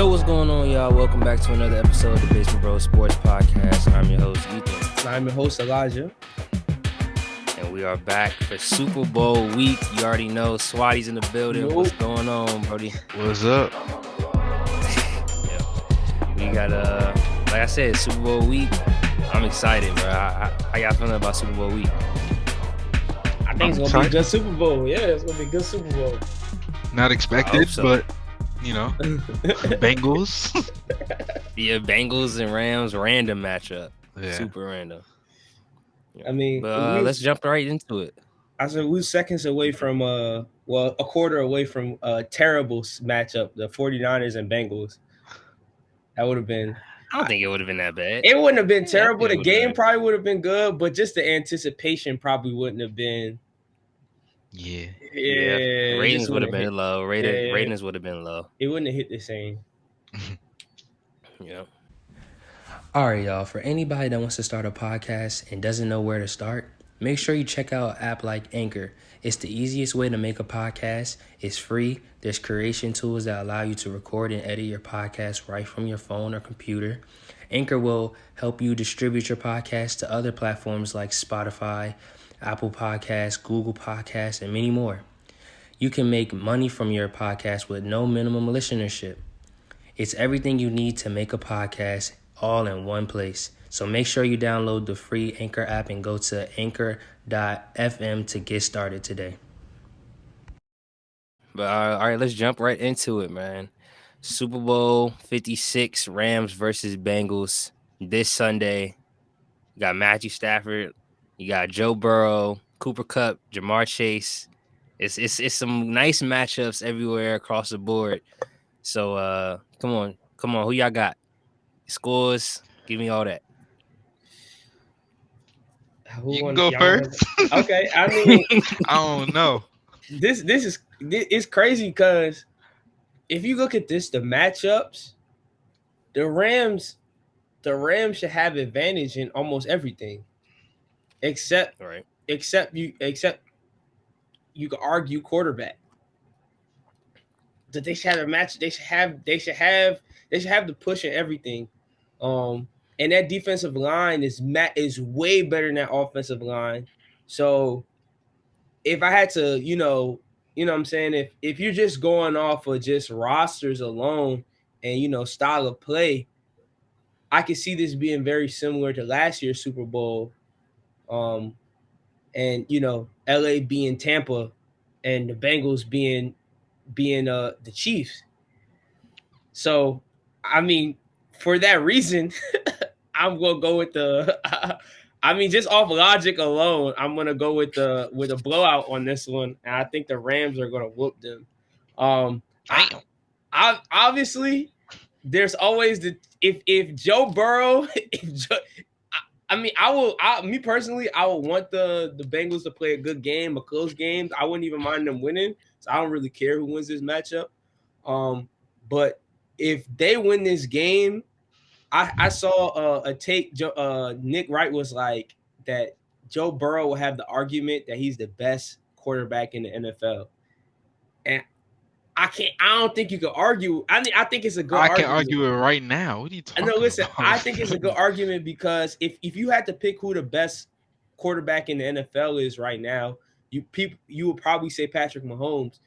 What's going on, y'all? Welcome back to another episode of the Basement Bros Sports Podcast. I'm your host, Ethan. I'm your host, Elijah. And we are back for Super Bowl week. You already know Swaty's in the building. What's going on, Brody? What's up? We got, like I said, Super Bowl week. I'm excited, bro. How y'all feeling about Super Bowl week? I think it's going to be a good Super Bowl. Yeah, it's going to be a good Super Bowl. Not expected, so. But... You know, Bengals. Yeah, Bengals and Rams, random matchup. Yeah. Super random. I mean, let's jump right into it. I said we're seconds away from, a quarter away from a terrible matchup, the 49ers and Bengals. That would have been. I don't think it would have been that bad. It wouldn't have been terrible. The game probably would have been good, but just the anticipation probably wouldn't have been. Yeah. Ratings would have been low. Ratings would have been low. It wouldn't have hit the same. Yeah. All right, y'all. For anybody that wants to start a podcast and doesn't know where to start, make sure you check out an app like Anchor. It's the easiest way to make a podcast. It's free. There's creation tools that allow you to record and edit your podcast right from your phone or computer. Anchor will help you distribute your podcast to other platforms like Spotify, Apple Podcasts, Google Podcasts, and many more. You can make money from your podcast with no minimum listenership. It's everything you need to make a podcast all in one place. So make sure you download the free Anchor app and go to anchor.fm to get started today. But all right, let's jump right into it, man. Super Bowl 56, Rams versus Bengals this Sunday. You got Matthew Stafford. You got Joe Burrow, Cooper Kupp, Jamar Chase. It's some nice matchups everywhere across the board. So come on, who y'all got? Scores, give me all that. You can go first. Okay, I mean, I don't know. This is crazy because if you look at this, the matchups, the Rams should have advantage in almost everything. Except you can argue quarterback. That they should have a match. They should have the push and everything. And that defensive line is way better than that offensive line. So if I had to, you know what I'm saying, if you're just going off of just rosters alone and style of play, I could see this being very similar to last year's Super Bowl. And LA being Tampa and the Bengals being the Chiefs. So, I mean, for that reason, I'm gonna go with just off logic alone, I'm gonna go with a blowout on this one, and I think the Rams are gonna whoop them. I obviously there's always if Joe Burrow, I will want the Bengals to play a good game, a close game. I wouldn't even mind them winning. So I don't really care who wins this matchup. But if they win this game, I saw a take. Nick Wright was like that Joe Burrow will have the argument that he's the best quarterback in the NFL. And I don't think you can argue. I think it's a good argument. I can argue it right now. What are you talking about? Listen, I think it's a good argument because if you had to pick who the best quarterback in the NFL is right now, you would probably say Patrick Mahomes.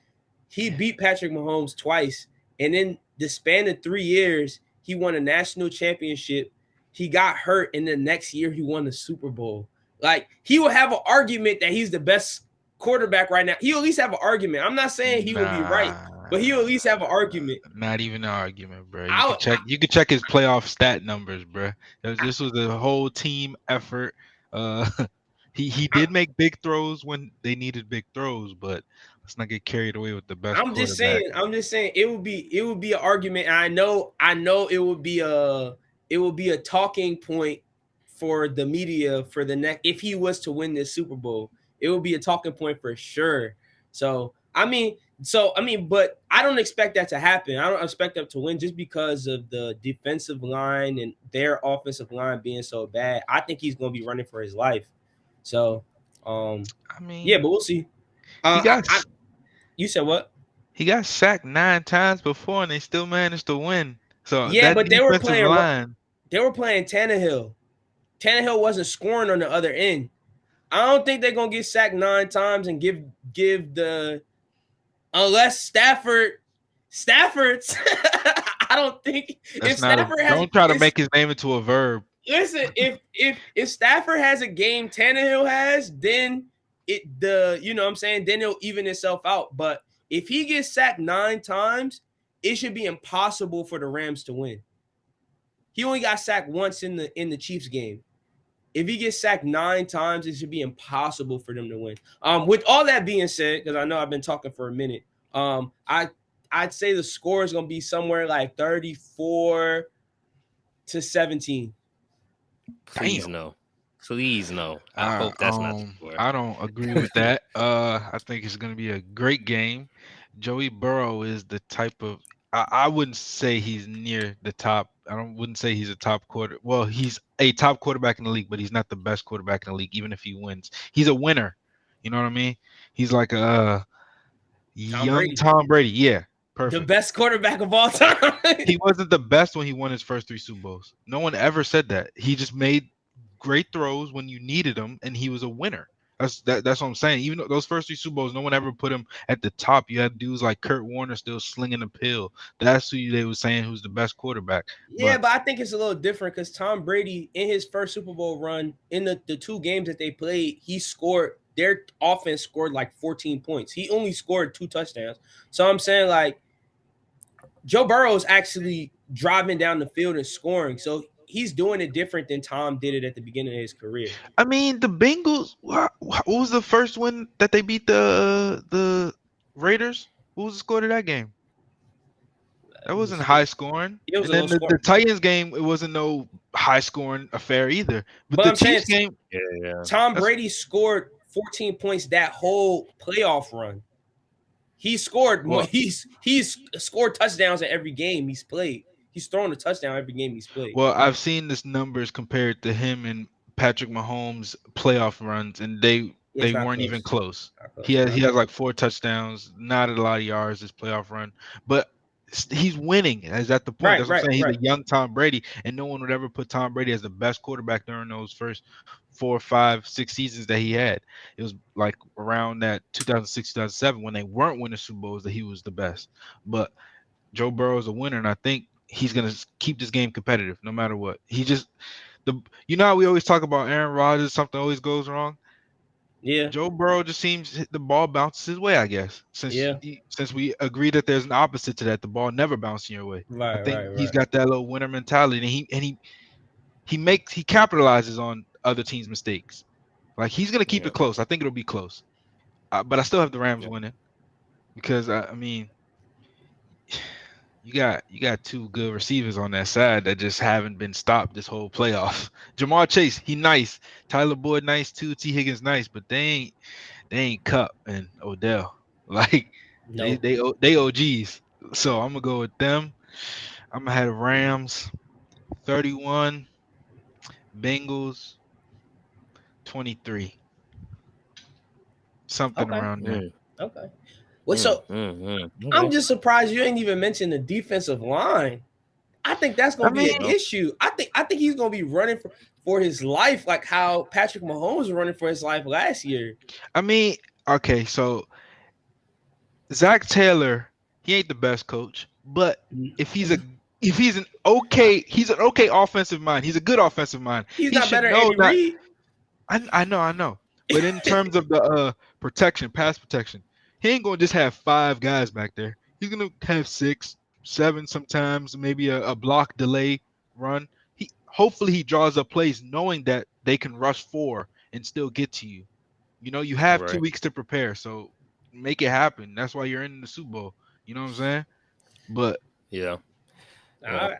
He beat Patrick Mahomes twice, and in the span of 3 years, he won a national championship. He got hurt, and the next year he won the Super Bowl. Like, he will have an argument that he's the best quarterback right now. He'll at least have an argument. I'm not saying he will be right, but he'll at least have an argument. Not even an argument, bro. You can check his playoff stat numbers, bro. This was a whole team effort. He did make big throws when they needed big throws, but let's not get carried away with the best. I'm just saying it would be an argument. And I know it would be a talking point for the media for the next, if he was to win this Super Bowl, it would be a talking point for sure. So but I don't expect that to happen. I don't expect them to win just because of the defensive line and their offensive line being so bad. I think he's going to be running for his life. So, yeah, but we'll see. You said what? He got sacked 9 times before, and they still managed to win. So Yeah, that but they were defensive playing. line. They were playing Tannehill. Tannehill wasn't scoring on the other end. I don't think they're gonna get sacked 9 times and give the unless Stafford's. I don't think if That's not a. Stafford has. Don't try to make his name into a verb. Listen, if Stafford has a game Tannehill has, then you know what I'm saying, then it'll even itself out. But if he gets sacked 9 times, it should be impossible for the Rams to win. He only got sacked once in the Chiefs game. If he gets sacked 9 times, it should be impossible for them to win. With all that being said, because I know I've been talking for a minute, I'd say the score is gonna be somewhere like 34-17. Please no. Please no. I hope that's not the score. I don't agree with that. I think it's going to be a great game. Joey Burrow is the type of. I wouldn't say he's near the top. Wouldn't say he's a top quarter. Well, he's a top quarterback in the league, but he's not the best quarterback in the league. Even if he wins, he's a winner. You know what I mean? He's like a young Tom Brady. Yeah, perfect. The best quarterback of all time. He wasn't the best when he won his first 3 Super Bowls. No one ever said that. He just made great throws when you needed him, and he was a winner. That's what I'm saying. Even though those first 3 Super Bowls, no one ever put him at the top. You had dudes like Kurt Warner still slinging the pill. That's who they were saying who's the best quarterback. Yeah, but I think it's a little different because Tom Brady, in his first Super Bowl run, in the 2 games that they played, he scored. Their offense scored like 14 points. He only scored 2 touchdowns. So I'm saying, like, Joe Burrow is actually driving down the field and scoring. So he's doing it different than Tom did it at the beginning of his career. I mean, the Bengals. What was the first win that they beat the Raiders? What was the score to that game? That wasn't high scoring. And then the Titans game, it wasn't no high scoring affair either. But the Chiefs game, Tom Brady scored 14 points that whole playoff run. He scored. He's scored touchdowns in every game he's played. He's thrown a touchdown every game he's played. Well, I've seen this numbers compared to him and Patrick Mahomes' playoff runs, and they weren't even close. He has like 4 touchdowns, not a lot of yards this playoff run, but he's winning. Is that the point? That's what I'm saying. He's a young Tom Brady, and no one would ever put Tom Brady as the best quarterback during those first 4, 5, 6 seasons that he had. It was like around that 2006, 2007 when they weren't winning Super Bowls that he was the best. But Joe Burrow is a winner, and I think he's gonna keep this game competitive no matter what. You know how we always talk about Aaron Rodgers, something always goes wrong. Yeah, Joe Burrow just seems the ball bounces his way, I guess. Since we agree that there's an opposite to that, the ball never bouncing your way. Right, I think he's got that little winner mentality, and he capitalizes on other teams' mistakes. Like he's gonna keep it close. I think it'll be close, but I still have the Rams winning because I mean, you got 2 good receivers on that side that just haven't been stopped this whole playoff. Jamar Chase, he nice. Tyler Boyd, nice too. T. Higgins, nice, but they ain't Cup and Odell. Like they OGs. So I'm gonna go with them. I'm gonna have Rams 31, Bengals 23. Something around there. Okay. Well, so I'm just surprised you ain't even mentioned the defensive line. I think that's gonna be an issue. I think he's gonna be running for his life, like how Patrick Mahomes was running for his life last year. I mean, okay, so Zach Taylor, he ain't the best coach, but if he's an okay offensive mind. He's a good offensive mind. He's not better than Andy Reid. I know. But in terms of the pass protection, he ain't gonna just have 5 guys back there. He's gonna have 6, 7 sometimes, maybe a block delay run. Hopefully he draws up plays knowing that they can rush 4 and still get to you. You know, you have 2 weeks to prepare, so make it happen. That's why you're in the Super Bowl. You know what I'm saying? But I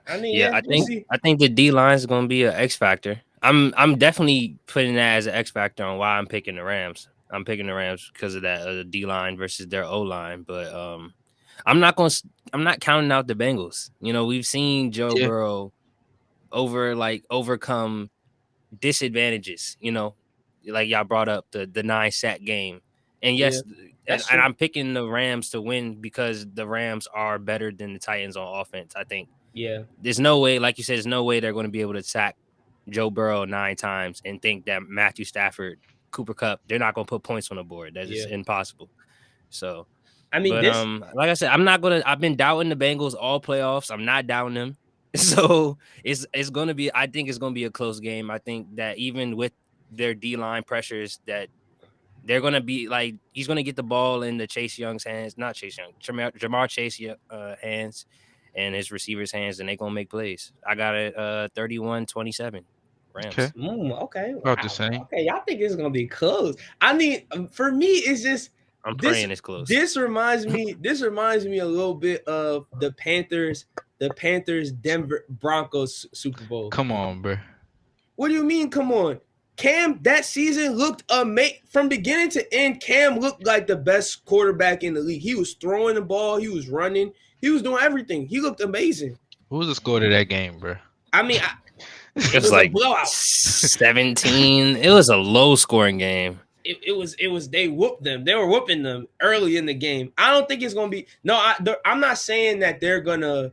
think the D line is going to be an X factor. I'm definitely putting that as an X factor on why I'm picking the Rams. I'm picking the Rams because of that D line versus their O line, but I'm not counting out the Bengals. You know, we've seen Joe Burrow overcome disadvantages. You know, like y'all brought up the 9 sack game, and yes, and I'm picking the Rams to win because the Rams are better than the Titans on offense. I think Yeah. There's no way, like you said, there's no way they're going to be able to sack Joe Burrow 9 times and think that Matthew Stafford, Cooper Kupp, they're not going to put points on the board. That's just impossible. So, I mean, but like I said, I've been doubting the Bengals all playoffs. I'm not doubting them. So it's gonna be. I think it's gonna be a close game. I think that even with their D-line pressures, that they're gonna be like he's gonna get the ball in the Chase Young's hands, not Chase Young, Jamar Chase hands, and his receivers' hands, and they're gonna make plays. I got it 31-27 Rams. Okay. Okay. About Wow. the same. Okay, y'all think it's gonna be close. I mean, for me, it's just I'm praying it's close. This reminds me a little bit of the Panthers Denver Broncos Super Bowl. Come on, bro. What do you mean? Come on. Cam, that season looked amazing. From beginning to end, Cam looked like the best quarterback in the league. He was throwing the ball, he was running, he was doing everything. He looked amazing. What was the score to that game, bro? I mean, it was like 17. It was a low scoring game. It was they whooped them. They were whooping them early in the game. I don't think it's gonna be I'm not saying that they're gonna.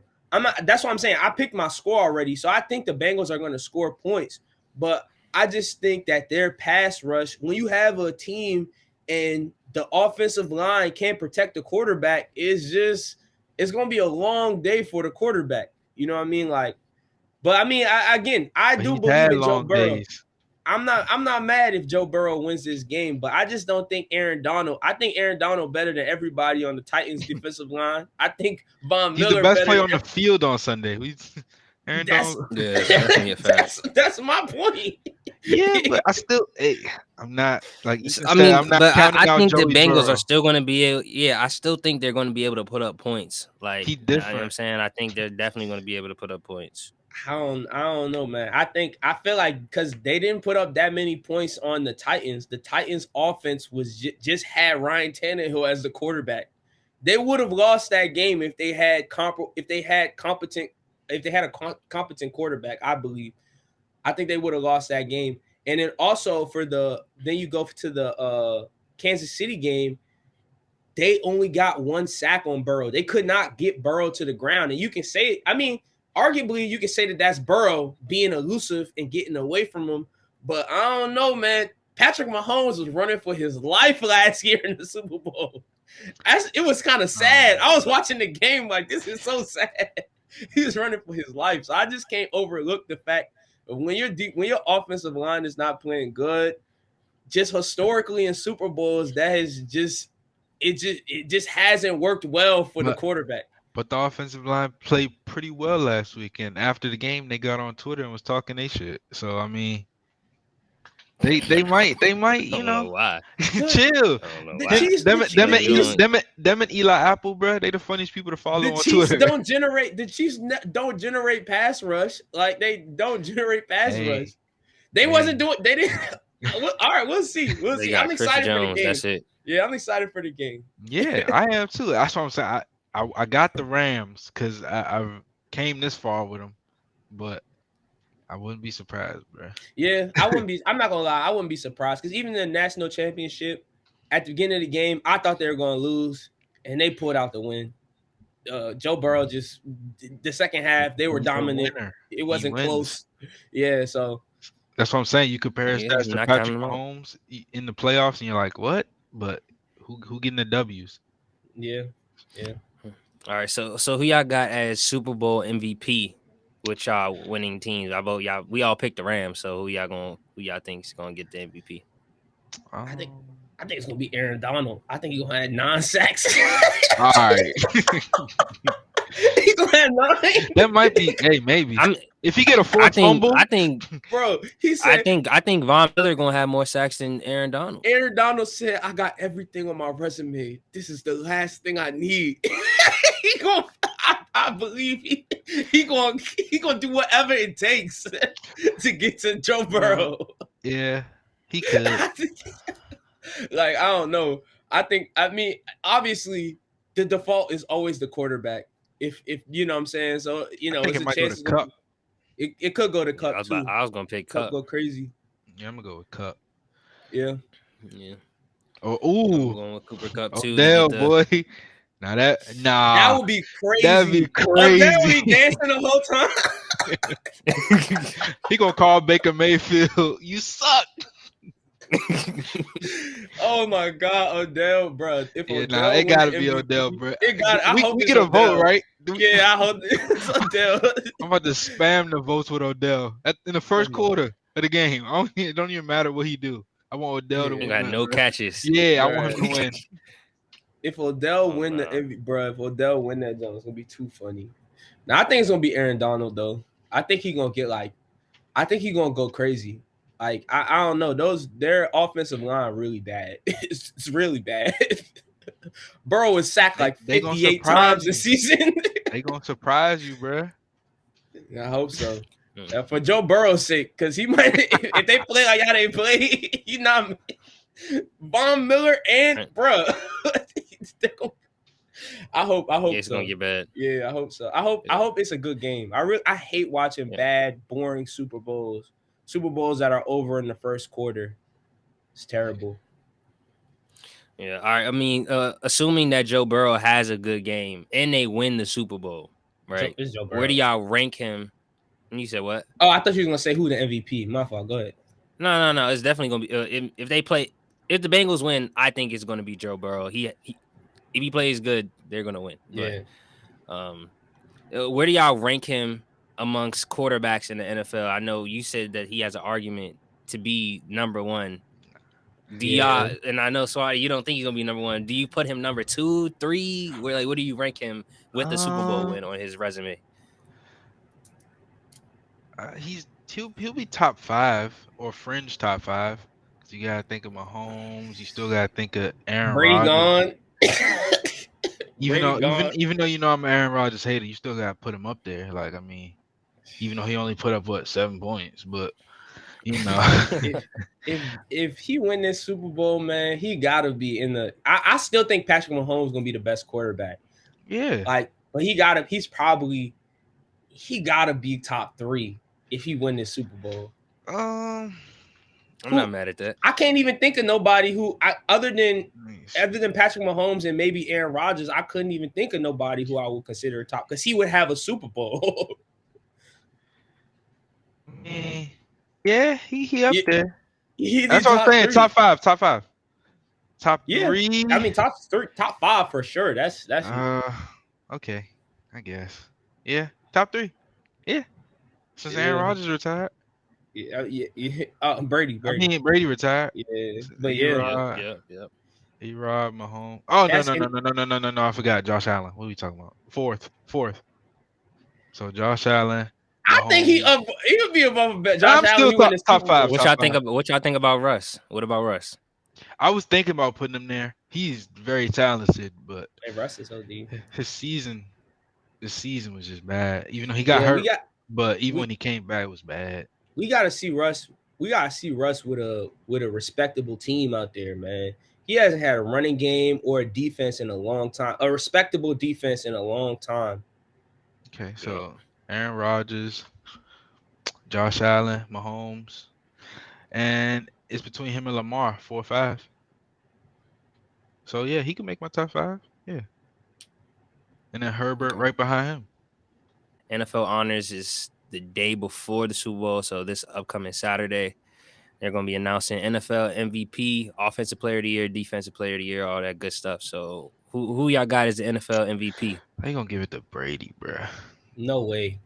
That's what I'm saying. I picked my score already, so I think the Bengals are gonna score points. But I just think that their pass rush, when you have a team and the offensive line can't protect the quarterback, it's gonna be a long day for the quarterback. You know what I mean? Like, but I mean, I do believe in Joe Burrow. Days. I'm not mad if Joe Burrow wins this game, but I just don't think Aaron Donald. I think Aaron Donald better than everybody on the Titans defensive line. I think Von Miller. He's the best player on the field on Sunday. Aaron Donald. That's my point. Yeah, but I still, I'm not like. I mean, I'm not counting out think Joey the Bengals Burrow. Are still going to be able. Yeah, I still think they're going to be able to put up points. Like, he different. You know what I'm saying? I think they're definitely going to be able to put up points. I don't know, man. I feel like because they didn't put up that many points on the Titans offense was just had Ryan Tannehill as the quarterback. They would have lost that game if they had a competent quarterback. I believe. I think they would have lost that game. And then also then you go to the Kansas City game. They only got 1 sack on Burrow. They could not get Burrow to the ground, and you can say, I mean. Arguably, you can say that that's Burrow being elusive and getting away from him. But I don't know, man. Patrick Mahomes was running for his life last year in the Super Bowl. It was kind of sad. I was watching the game like, this is so sad. He was running for his life. So I just can't overlook the fact that when your offensive line is not playing good, just historically in Super Bowls, that has it just hasn't worked well for the quarterback. But the offensive line played pretty well last week, and after the game, they got on Twitter and was talking they shit. So I mean, they might, you know, why? Chill. Them and Eli Apple, bro, they the funniest people to follow on Twitter. The Chiefs don't generate pass rush. Like, they don't generate pass rush. They didn't. All right, we'll see. I'm excited for the game. That's it. Yeah, I'm excited for the game. Yeah, I am too. That's what I'm saying. I got the Rams because I came this far with them, but I wouldn't be surprised, bro. Yeah, I wouldn't be. I'm not gonna lie, I wouldn't be surprised because even in the national championship, at the beginning of the game, I thought they were gonna lose, and they pulled out the win. Joe Burrow just the second half they were dominant. It wasn't close. Yeah, so that's what I'm saying. You compare stats to Patrick Mahomes in the playoffs, and you're like, what? But who getting the W's? Yeah. All right, so who y'all got as Super Bowl MVP with y'all winning teams? I vote y'all. We all picked the Rams, so who y'all think is gonna get the MVP? I think it's gonna be Aaron Donald. I think he's gonna have 9 sacks. All right. He's gonna have 9. That might be. Hey, maybe. If he get a 4th fumble, I think, bro. He said, I think Von Miller gonna have more sacks than Aaron Donald. Aaron Donald said, "I got everything on my resume. This is the last thing I need." I believe he gonna do whatever it takes to get to Joe Burrow. Yeah, he could. Like, I don't know. I mean, obviously, the default is always the quarterback. If you know what I'm saying. So, you know, it's a chance. It could go to Cup too. I was gonna pick Cup. Go crazy. Yeah, I'm gonna go with Cup. Yeah. Oh, ooh. I'm going with Cooper Kupp too. Odell, boy. That would be crazy. That'd be Odell would crazy. be dancing the whole time. He gonna call Baker Mayfield. You suck. Oh my God, Odell, bro! If Odell it win gotta the be MVP, Odell, bro. I hope We it's get a Odell. vote, right? Yeah, I hope it's Odell. I'm about to spam the votes with Odell in the first quarter of the game. It don't even matter what he do. I want Odell to He win. got no catches. Yeah, I want him to win. If Odell win the MVP, bro, if Odell win that jump, it's gonna be too funny. Now I think it's gonna be Aaron Donald though. I think he's gonna go crazy. Like I don't know. Their offensive line really bad. It's really bad. Burrow was sacked like 58 times this season. They gonna surprise you, bro. I hope so. For Joe Burrow's sake, because he might if they play like how they play, he's not Von Miller and bro. I hope it's gonna get bad. Yeah, I hope so. I hope it's a good game. I hate watching bad, boring Super Bowls. Super Bowls that are over in the first quarter. It's terrible. Yeah, all right. I mean, assuming that Joe Burrow has a good game and they win the Super Bowl, right? Joe Burrow. Where do y'all rank him? And you said what? Oh, I thought you were gonna say who the MVP. My fault. Go ahead. No. It's definitely gonna be if the Bengals win, I think it's gonna be Joe Burrow. He if he plays good, they're gonna win. Yeah. But, where do y'all rank him amongst quarterbacks in the NFL? I know you said that he has an argument to be number one. Do y'all, and I know Swaty, you don't think he's gonna be number one. Do you put him number 2, 3? What do you rank him with the Super Bowl win on his resume? He'll be top 5 or fringe top 5. Cause you gotta think of Mahomes. You still gotta think of Aaron Brady Rodgers. Gone. Even though you know I'm an Aaron Rodgers hater, you still gotta put him up there. Like I mean, even though he only put up 7 points, but you know, if he win this Super Bowl, man, he gotta be in the. I still think Patrick Mahomes is gonna be the best quarterback. Yeah, like, but he gotta be top 3 if he win this Super Bowl. I'm not mad at that. I can't even think of nobody other than Patrick Mahomes and maybe Aaron Rodgers. I couldn't even think of nobody who I would consider top because he would have a Super Bowl. Yeah, he up there. That's what I'm saying. 3. Top 5. Top 3. I mean, top 5 for sure. That's okay. I guess. Yeah, top 3. Yeah, since Aaron Rodgers retired. Yeah. Brady. I mean, Brady retired. Yeah, but yeah. E-Rod, Mahomes. Oh no! I forgot Josh Allen. What are we talking about? Fourth. So Josh Allen. I think he would be above Josh Allen. Still top 5. What y'all think about Russ? What about Russ? I was thinking about putting him there. He's very talented, but Russ is OD. This season was just bad. Even though he got hurt, but even when he came back, it was bad. We gotta see Russ. We gotta see Russ with a respectable team out there, man. He hasn't had a running game or a defense in a long time. A respectable defense in a long time. Okay, so Aaron Rodgers, Josh Allen, Mahomes, and it's between him and Lamar, 4 or 5. So yeah, he can make my top 5. Yeah, and then Herbert right behind him. NFL honors is the day before the Super Bowl, so this upcoming Saturday, they're going to be announcing NFL MVP, Offensive Player of the Year, Defensive Player of the Year, all that good stuff. So who y'all got as the NFL MVP? They gonna give it to Brady, bro. No way.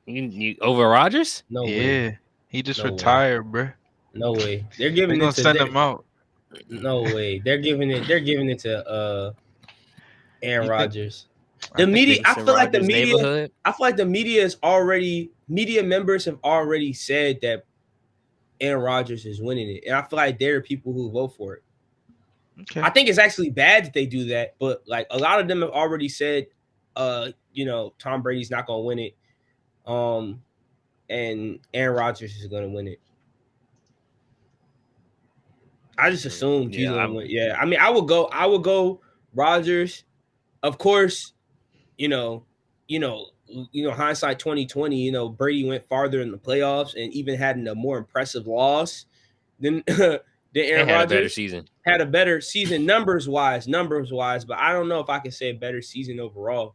You over Rodgers? No way. He just retired, bro. No way. They're giving it to send him out. No way. They're giving it to Aaron Rodgers. The media, I feel like the media members have already said that Aaron Rodgers is winning it. And I feel like there are people who vote for it. Okay. I think it's actually bad that they do that, but like a lot of them have already said Tom Brady's not gonna win it. And Aaron Rodgers is gonna win it. I just assumed he's gonna win. Yeah. I mean, I would go Rodgers. Of course, hindsight 2020, Brady went farther in the playoffs and even had a more impressive loss than than Aaron Had Rodgers. a better season. Had a better season numbers wise, but I don't know if I can say a better season overall.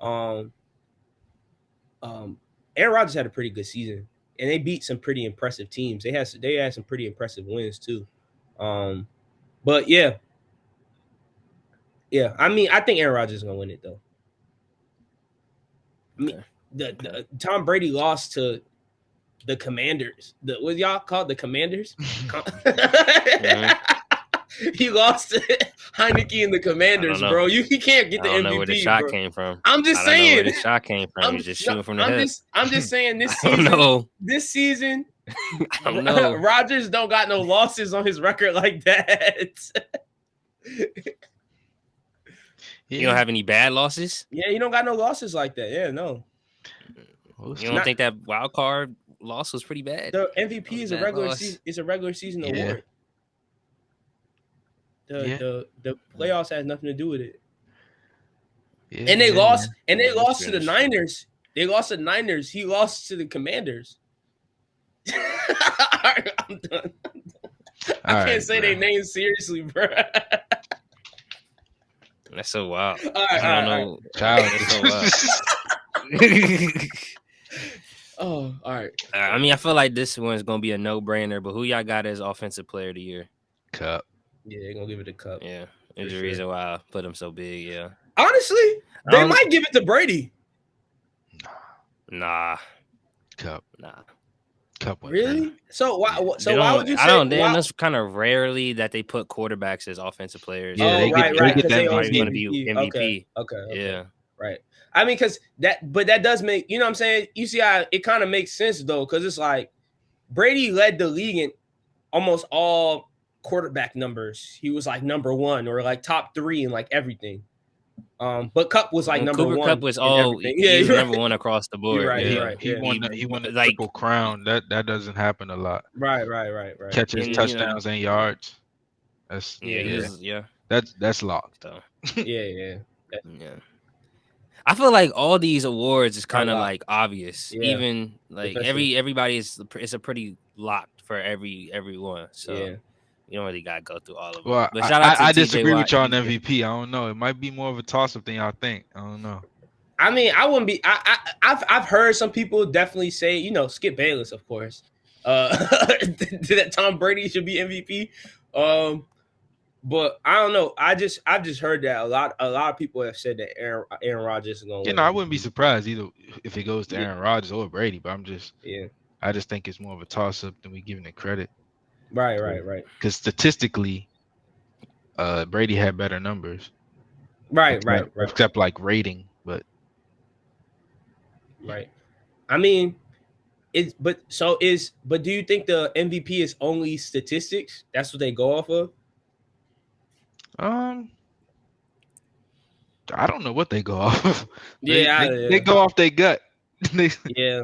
Aaron Rodgers had a pretty good season, and they beat some pretty impressive teams. They had some pretty impressive wins too. But yeah. I mean, I think Aaron Rodgers is gonna win it though. I mean, the Tom Brady lost to the Commanders. What y'all called the Commanders? He lost to Heineke and the Commanders, bro. You can't get the MVP. I don't know where the shot bro. came from. I'm just saying. Know where the shot came from. He's just shooting from the head. I'm just saying this season. This season, I don't know. Rodgers don't got no losses on his record like that. You don't have any bad losses? Yeah, you don't got no losses like that. Yeah, no. You don't think that wild card loss was pretty bad? The MVP is a regular season. It's a regular season award. The playoffs has nothing to do with it. Yeah, and they lost. And they lost to the Niners. They lost to the Niners. He lost to the Commanders. I'm done. I can't say their names seriously, bro. That's so wild. I don't know. Child. That's so wild. Oh, all right. I mean, I feel like this one's gonna be a no-brainer. But who y'all got as offensive player of the year? Cup. Yeah, they're gonna give it a Cup. Yeah, there's a reason why I put him so big. Yeah. Honestly, they might give it to Brady. Nah. Cup. Nah. Cup. Really? So why? So why would you say? I don't. Damn, that's kind of rarely that they put quarterbacks as offensive players. Yeah, they get that going to be MVP. Okay. Yeah. Right. I mean, because that does make, you know what I'm saying? You see how it kind of makes sense though, because it's like Brady led the league in almost all quarterback numbers. He was like number one or like top three in like everything. But Cup was like number one. Cup was number one across the board. Right. He won the triple crown. That doesn't happen a lot. Right. Catches, touchdowns, and yards. That's That's locked though. Yeah. I feel like all these awards is kind of like obvious. Yeah. Even like everybody is, it's a pretty locked for everyone. So you don't really gotta go through all of them. Well, but shout out to I disagree with y'all on MVP. I don't know. It might be more of a toss up than y'all think. I don't know. I mean, I wouldn't be. I've heard some people definitely say, Skip Bayless, of course, that Tom Brady should be MVP. But I don't know. I've just heard that a lot of people have said that Aaron Rodgers is going to win. I wouldn't be surprised either if it goes to Aaron Rodgers or Brady, but I just think it's more of a toss up than we giving it credit. Right. Because statistically, Brady had better numbers. Right. Except like rating, but right. I mean, but do you think the MVP is only statistics? That's what they go off of? I don't know what they go off of. They go off their gut. Yeah,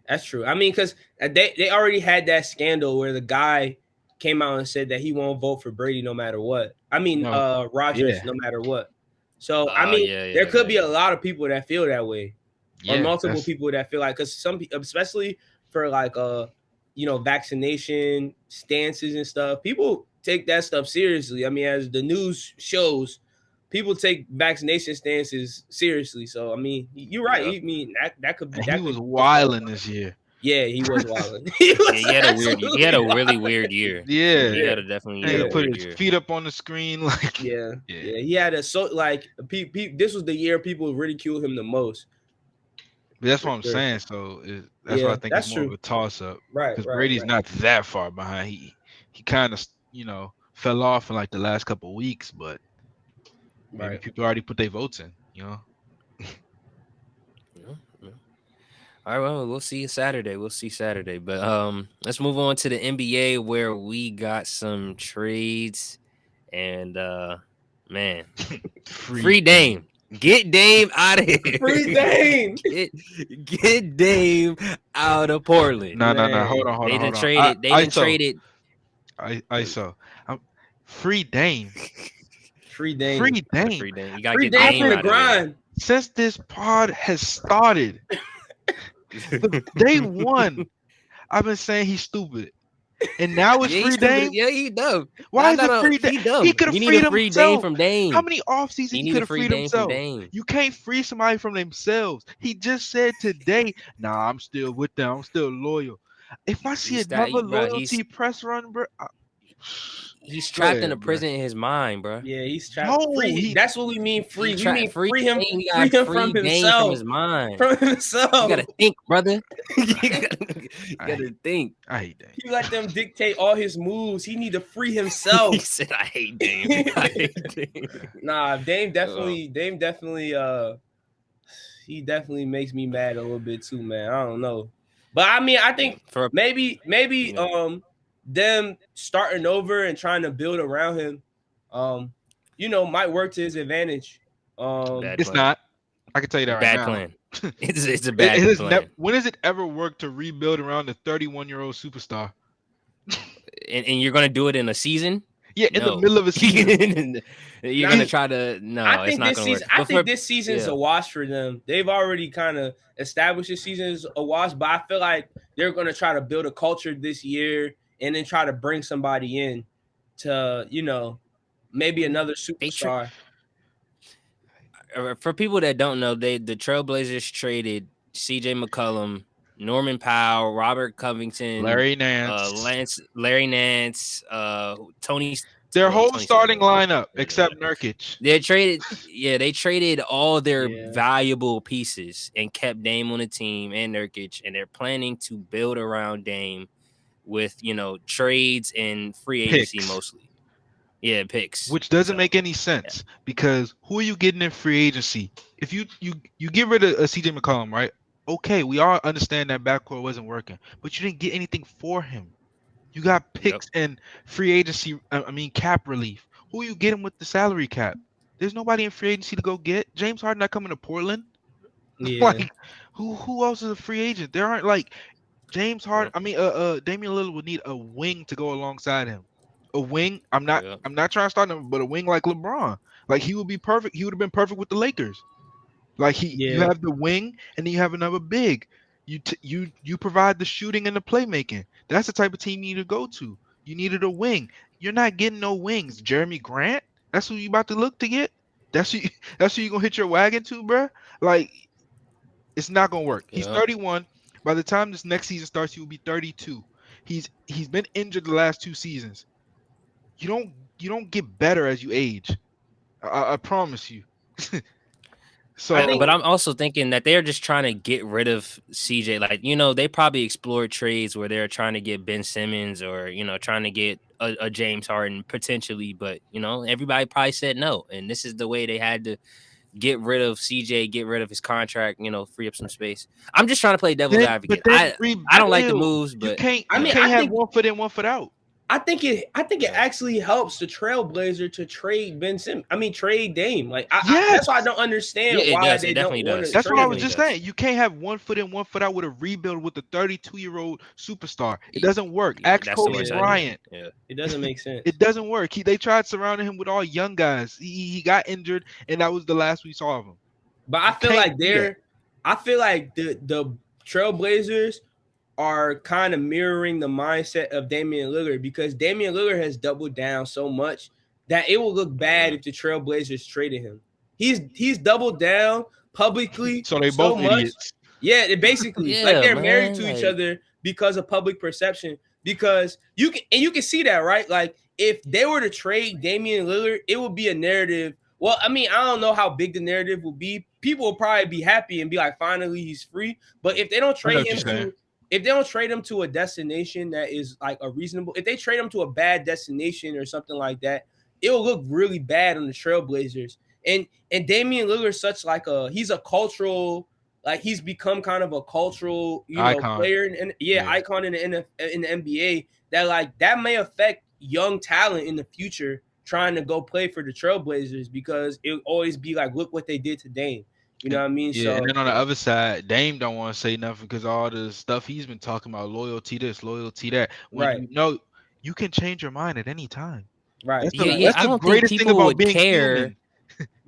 that's true. I mean, because they already had that scandal where the guy came out and said that he won't vote for Brady no matter what. I mean, Rodgers no matter what. So I mean, there could be a lot of people that feel that way, or multiple people that feel like, because some, especially for like vaccination stances and stuff, people take that stuff seriously. I mean, as the news shows, people take vaccination stances seriously. So I mean, you're right. I mean, that could be. He was wilding this year. Yeah, he was wilding. He had a really weird year. Yeah, he had a definitely. Put his feet up on the screen, like yeah. He had this was the year people ridiculed him the most. But that's what I'm saying. So that's why I think it's more of a toss up, right? Because Brady's not that far behind. He kind of fell off in like the last couple of weeks, but maybe people already put their votes in. All right, well, we'll see Saturday. But let's move on to the NBA, where we got some trades, and man, free Dame. Get Dame out of here. Free Dame. Get Dame out of Portland. No. Hold on. They didn't trade it. I saw. Free Dame. Free Dame. You gotta get Dame from the out grind. Of Since this pod has started, day one, I've been saying he's stupid. And now it's Yeah, free he's stupid. Dame. Yeah, he dumb. Why is it No. free Dame? He dumb. He could have He need a freed free Dame himself. from Dame. How many offseason He he need could a have free freed Dame from himself? Dame. You can't free somebody from themselves. He just said today, "Nah, I'm still with them. I'm still loyal." If I see another Bro, loyalty press run, bro, he's go trapped in a ahead, bro. prison in his mind, bro. Yeah, he's trapped. No, Free. That's what we mean. Free. We mean Free free him. Dame. He Free got him free from Dame from himself. his mind. From himself. You gotta think, brother. you I gotta think. I hate that. He let them dictate all his moves. He need to free himself. He said, "I hate Dame." I hate Dame. Nah, Dame definitely, he definitely makes me mad a little bit too, man. I don't know, but I mean, I think maybe them starting over and trying to build around him, might work to his advantage. It's not. I can tell you that right now. Plan. It's a bad plan. When has it ever worked to rebuild around a 31-year-old superstar? And you're gonna do it in a season? Yeah, in the middle of a season. You're gonna try to I think it's not gonna work. I think this season's a wash for them. They've already kind of established this season as a wash, but I feel like they're gonna try to build a culture this year and then try to bring somebody in to, maybe another superstar. For people that don't know, the Trailblazers traded CJ McCollum, Norman Powell, Robert Covington, Larry Nance, Tony. Their whole starting lineup except Nurkic. They traded all their valuable pieces and kept Dame on the team and Nurkic, and they're planning to build around Dame with trades and free agency mostly. Yeah, picks. Which doesn't make any sense because who are you getting in free agency? If you get rid of CJ McCollum, right? Okay, we all understand that backcourt wasn't working, but you didn't get anything for him. You got picks and free agency. Cap relief. Who are you getting with the salary cap? There's nobody in free agency to go get. James Harden not coming to Portland. Yeah. Like who else is a free agent? There aren't like James Harden. Damian Lillard would need a wing to go alongside him. A wing. I'm not trying to start him, but a wing like LeBron. Like he would be perfect. He would have been perfect with the Lakers. Like you have the wing, and then you have another big. You provide the shooting and the playmaking. That's the type of team you need to go to. You needed a wing. You're not getting no wings. Jeremy Grant. That's who you about to look to get. That's who you gonna hit your wagon to, bro. Like it's not gonna work. He's 31. By the time this next season starts, he will be 32. He's been injured the last 2 seasons. You don't get better as you age. I promise you. But I'm also thinking that they're just trying to get rid of CJ. Like, they probably explored trades where they're trying to get Ben Simmons or, trying to get a James Harden potentially. But, everybody probably said no. And this is the way they had to get rid of CJ, get rid of his contract, free up some space. I'm just trying to play devil's advocate. I don't like the moves, but you can't have 1 foot in, 1 foot out. I think it actually helps the Trailblazer to trade Ben Simmons. Trade Dame. Like, that's why I don't understand why they don't want to. That's what I was just saying. You can't have 1 foot in, 1 foot out with a rebuild with a 32-year-old superstar. It doesn't work. Ask Kobe Bryant. Yeah, it doesn't make sense. It doesn't work. They tried surrounding him with all young guys. He got injured, and that was the last we saw of him. But I feel like the Trailblazers are kind of mirroring the mindset of Damian Lillard because Damian Lillard has doubled down so much that it will look bad if the Trailblazers traded him. He's doubled down publicly so they both much. Idiots. Yeah, basically they're married to each other because of public perception. Because you can see that, right? Like if they were to trade Damian Lillard, it would be a narrative. Well, I don't know how big the narrative will be. People will probably be happy and be like, finally he's free. But if they don't trade him if they don't trade him to a destination that is like a reasonable, if they trade him to a bad destination or something like that, it will look really bad on the Trailblazers. And Damian Lillard's such like he's a cultural, like he's become kind of a cultural, player and icon in the NBA that like that may affect young talent in the future trying to go play for the Trailblazers because it'll always be like, look what they did to Dame. You know what I mean? Yeah, and then on the other side, Dame don't want to say nothing because all the stuff he's been talking about, loyalty this, loyalty that. When you can change your mind at any time. Right. That's the greatest thing about being human.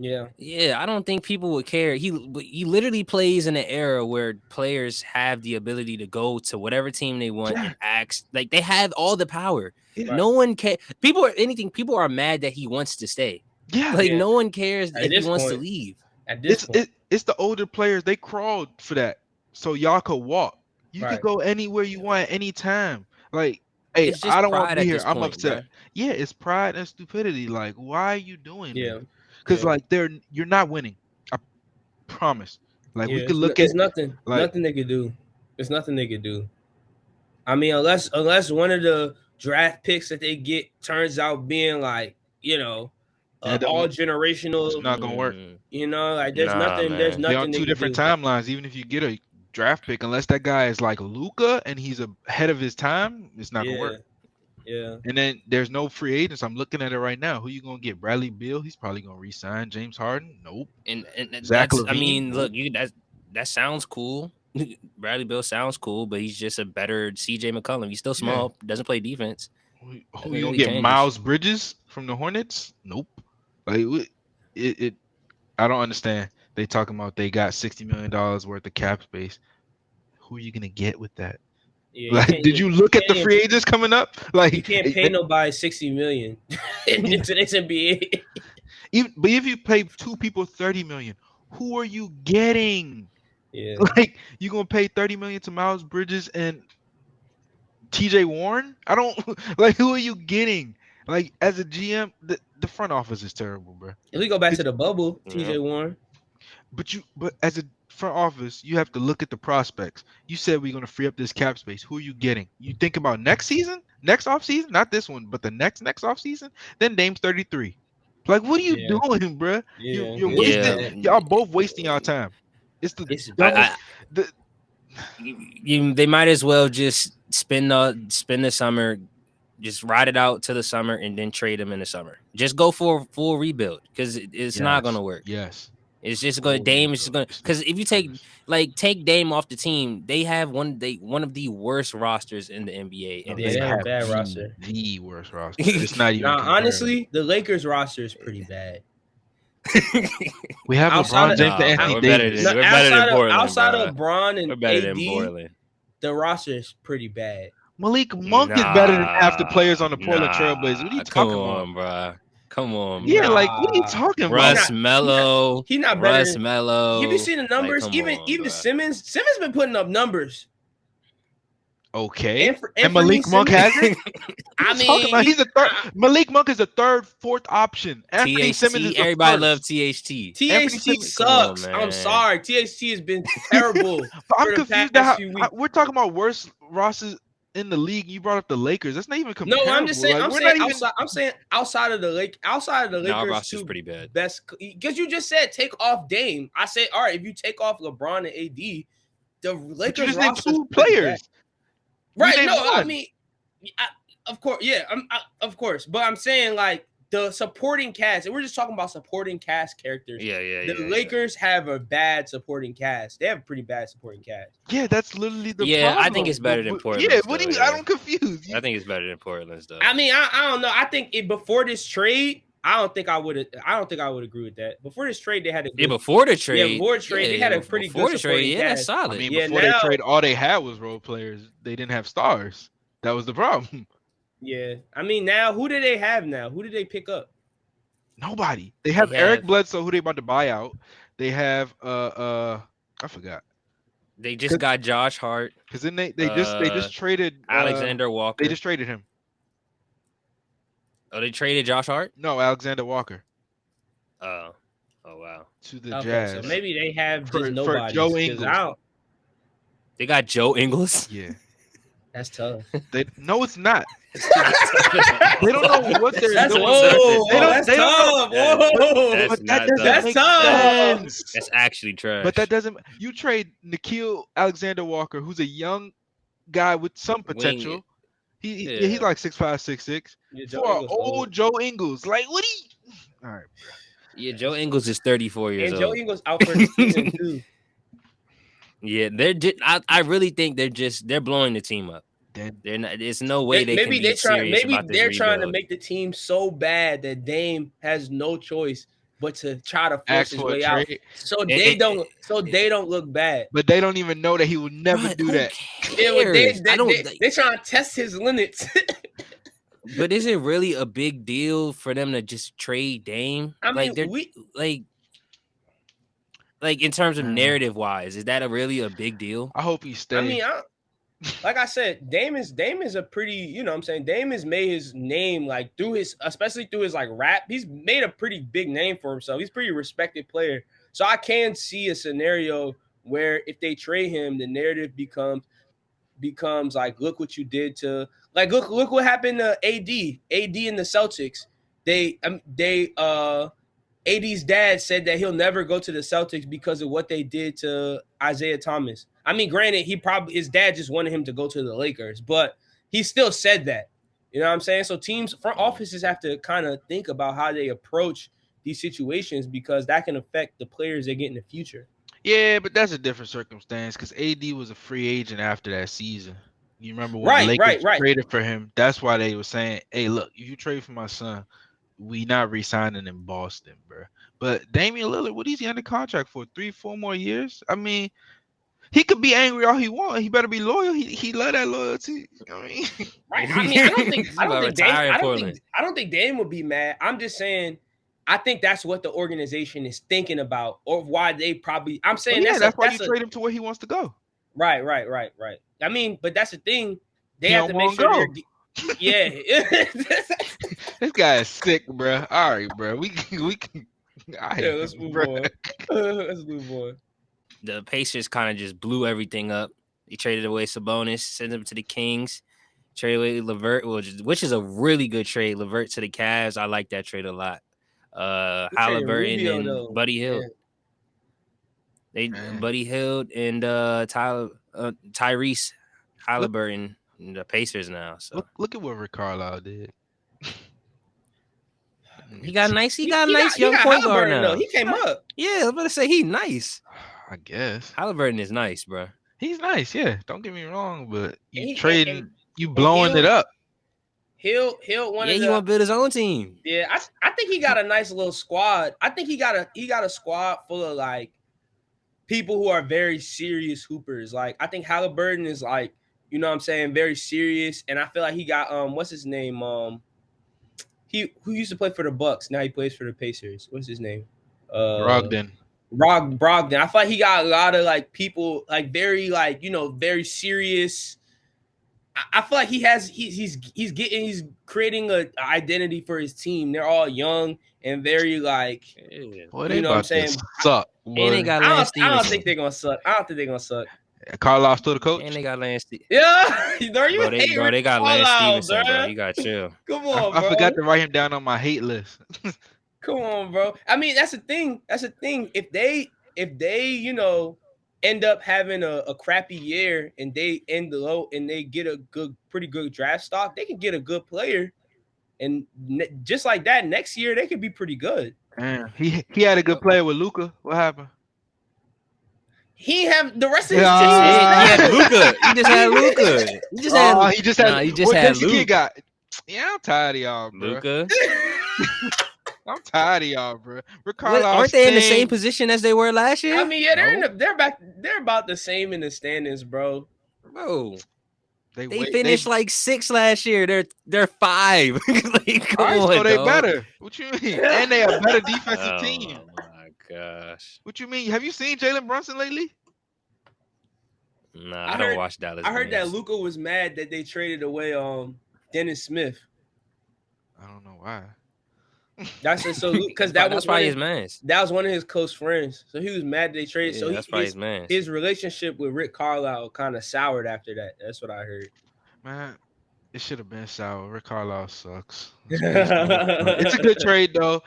I don't think people would care. He literally plays in an era where players have the ability to go to whatever team they want and ask. Like they have all the power. Yeah. No one care. People are mad that he wants to stay. Yeah, like no one cares if he wants to leave. At this point, it's the older players. They crawled for that, so y'all could walk. You could go anywhere you want at any time. Like, hey, I don't want to be here. I'm upset. Bro. Yeah, it's pride and stupidity. Like, why are you doing that? Because like you're not winning. I promise. Like we could look at nothing. Like, nothing they could do. There's nothing they could do. I mean, unless one of the draft picks that they get turns out being like, all generational. It's not gonna work. Like there's nothing. Man. There's nothing. They're on two different timelines. Even if you get a draft pick, unless that guy is like Luka and he's ahead of his time, it's not gonna work. Yeah. And then there's no free agents. I'm looking at it right now. Who you gonna get? Bradley Beal? He's probably gonna re-sign. James Harden? Nope. And Zach LaVine? I mean, look, that sounds cool. Bradley Beal sounds cool, but he's just a better CJ McCollum. He's still small, doesn't play defense. Who you gonna get? Miles Bridges from the Hornets? Nope. Like I don't understand. They talking about they got $60 million worth of cap space. Who are you gonna get with that? Yeah, like, did you look at the free agents coming up? Like, you can't pay nobody $60 million in today's NBA. But if you pay two people $30 million, who are you getting? Yeah, like you gonna pay $30 million to Miles Bridges and TJ Warren? I don't like. Who are you getting? Like as a GM, the front office is terrible, bro. If we go back to the bubble, TJ Warren. But as a front office, you have to look at the prospects. You said we're gonna free up this cap space. Who are you getting? You think about next season, next off season, not this one, but the next off season. Then Dame's 33. Like, what are you doing, bro? Yeah. You're wasting. Y'all both wasting y'all time. They might as well just spend the summer, just ride it out to the summer, and then trade him in the summer. Just go for a full rebuild because it's not gonna work. Yes. It's just going. Dame is just going because if you take Dame off the team, they have one of the worst rosters in the NBA, and they have a bad roster. The worst roster. It's not even. Honestly, the Lakers roster is pretty bad. We have LeBron James and Anthony Davis. We're better than Portland. Outside of LeBron and AD, the roster is pretty bad. Malik Monk is better than half the players on the Portland Trailblazers. What are you talking about, bro? Come on, yeah, like what are you talking about? Russ Mello. He's not better. Russ Mello. Have you seen the numbers? Even Simmons been putting up numbers. Okay, and Malik Monk hasn't. I mean, he's a third. Malik Monk is a third, fourth option. Anthony Simmons is everybody loves THT. THT sucks. I'm sorry, THT has been terrible. I'm confused. We're talking about worst rosters in the league. You brought up the Lakers. That's not even comparable. No, I'm just saying. I'm saying outside of the Lakers, our roster's pretty bad. Best because you just said take off Dame. I said, all right, if you take off LeBron and AD, the Lakers roster two players. Right? No, I mean, of course, yeah, of course. But I'm saying like the supporting cast, and we're just talking about supporting cast characters. Yeah. The Lakers have a bad supporting cast. They have a pretty bad supporting cast. Yeah, that's literally the problem. I think it's better than Portland. Yeah, what do you? I'm confused. I think it's better than Portland's though. I mean, I don't know. I think before this trade, I don't think I would agree with that. Before this trade, they had a good, before the trade. They had a pretty good supporting cast. That's solid. I mean, before they trade, all they had was role players. They didn't have stars. That was the problem. Yeah, I mean, now who do they have now? Who did they pick up? Nobody. They have Eric Bledsoe, who they about to buy out. They have I forgot. They just got Josh Hart. Because then they just traded Alexander Walker. They just traded him. Oh, they traded Josh Hart? No, Alexander Walker. Oh wow. To the Jazz. So maybe they have just nobody. For Joe Ingles. They got Joe Ingles? Yeah. That's tough. No, it's not. They don't know what they're doing. That's tough. That's tough. That's actually trash. But that doesn't. You trade Nickeil Alexander Walker, who's a young guy with some potential. He's like 6'5", 6'6", for an old Joe Ingles. Like, what do you? All right, bro. Yeah, Joe Ingles is 34 years old. And Joe Ingles out for the season too. Yeah, I really think they're blowing the team up. They're not. There's no way maybe can be serious about this they're trying to rebuild. make the team so bad that Dame has no choice but to try to force Ask his for a way out, trade. so they don't look bad. But they don't even know that he will never do that. Yeah, but I don't. they trying to test his limits. But is it really a big deal for them to just trade Dame? I mean, like in terms of narrative wise, is that really a big deal? I hope he stays. I mean, like I said, Dame is a pretty, you know what I'm saying? Dame has made his name like especially through his like rap. He's made a pretty big name for himself. He's a pretty respected player. So I can see a scenario where if they trade him, the narrative becomes like, look what you did to, like, look what happened to AD in the Celtics. AD's dad said that he'll never go to the Celtics because of what they did to Isaiah Thomas. I mean, granted, his dad just wanted him to go to the Lakers, but he still said that. You know what I'm saying? So front offices have to kind of think about how they approach these situations because that can affect the players they get in the future. Yeah, but that's a different circumstance because AD was a free agent after that season. You remember when the Lakers traded for him? That's why they were saying, hey, look, if you trade for my son, we not re-signing in Boston, bro. But Damian Lillard, what is he under contract for? 3-4 more years? I mean, he could be angry all he wants. He better be loyal. He love that loyalty. You know what I mean? Right. I mean, I don't think Dame would be mad. I'm just saying, I think that's what the organization is thinking about, or why they probably. I'm saying that's why you trade him to where he wants to go. Right. I mean, but that's the thing. They have to make sure. Yeah. This guy is sick, bro. All right, bro. We can. Let's move on. Let's move on. The Pacers kind of just blew everything up. They traded away Sabonis, sent him to the Kings. Traded away LeVert, which is a really good trade. LeVert to the Cavs. I like that trade a lot. Halliburton and Buddy Hield. Buddy Hield and Tyrese Halliburton in the Pacers now. So look at what Rick Carlisle did. He got a nice young point guard now. He came up. Yeah, I was about to say he nice. I guess Halliburton is nice, bro. He's nice, yeah. Don't get me wrong, but you blowing it up. He'll he want to build his own team. Yeah, I think he got a nice little squad. I think he got a squad full of like people who are very serious hoopers. Like I think Halliburton is like, you know what I'm saying, very serious. And I feel like he got what's his name? Who used to play for the Bucks. Now he plays for the Pacers. What's his name? Brogdon. I feel like he got a lot of like people like very like, you know, very serious. I feel like he's creating an identity for his team. They're all young and very like, boy, you know what I'm saying? Suck. And they got Lance Stevenson. I don't think they're gonna suck. Carlisle still the coach. And they got Lance Stevenson. Yeah, they got Lance Stevenson, bro. You got chill. Come on, bro. I forgot to write him down on my hate list. Come on, bro. I mean, that's the thing. If they, you know, end up having a crappy year and they end low and they get a pretty good draft stock, they can get a good player. And just like that, next year they could be pretty good. Man, he had a good player with Luka. What happened? He have the rest of his team. He had Luka. He just had Luka. He just had Luka. Yeah, I'm tired of y'all, bro. Luka. I'm tired of y'all, bro. Aren't they in the same position as they were last year? I mean, yeah, they're about the same in the standings, bro. Bro. They finished like 6 last year. They're 5. Like, come on, so they better. What you mean? And they a better defensive team. Oh my gosh. What you mean? Have you seen Jalen Brunson lately? Nah, I don't watch Dallas. I heard that Luka was mad that they traded away Dennis Smith. I don't know why. That's because that was probably his man. That was one of his close friends. So he was mad they traded. Yeah, so that's probably his man. His relationship with Rick Carlisle kind of soured after that. That's what I heard. Man, it should have been sour. Rick Carlisle sucks. It's a good trade though.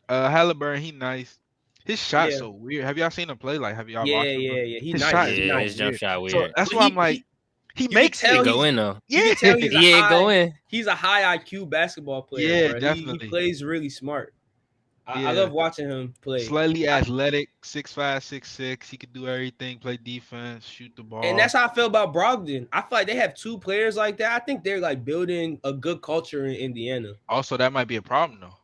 Halliburton, he nice. His shot's so weird. Have y'all seen him play? Like, have y'all watched him? Yeah. He's nice. His jump shot weird. So that's why I'm like, he makes it go in though. Yeah, go in. He's a high IQ basketball player. Yeah, bro. definitely. He plays really smart. I love watching him play. Slightly athletic, 6'5", 6'6". He could do everything, play defense, shoot the ball. And that's how I feel about Brogdon. I feel like they have 2 players like that. I think they're like building a good culture in Indiana. Also, that might be a problem though.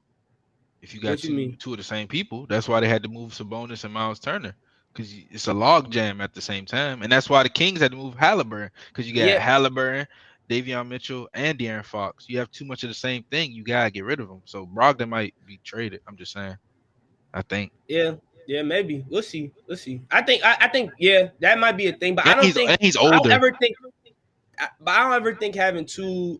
If you got What you mean? two of the same people, that's why they had to move Sabonis and Miles Turner, because it's a log jam at the same time, and that's why the Kings had to move Halliburton, because you got Yeah, Halliburton, Davion Mitchell, and De'Aaron Fox. You have too much of the same thing. You gotta get rid of them. So Brogdon might be traded. I'm just saying. I think. yeah, maybe. We'll see. I think, yeah, that might be a thing, but And he's I don't older. ever think, but I don't ever think having two.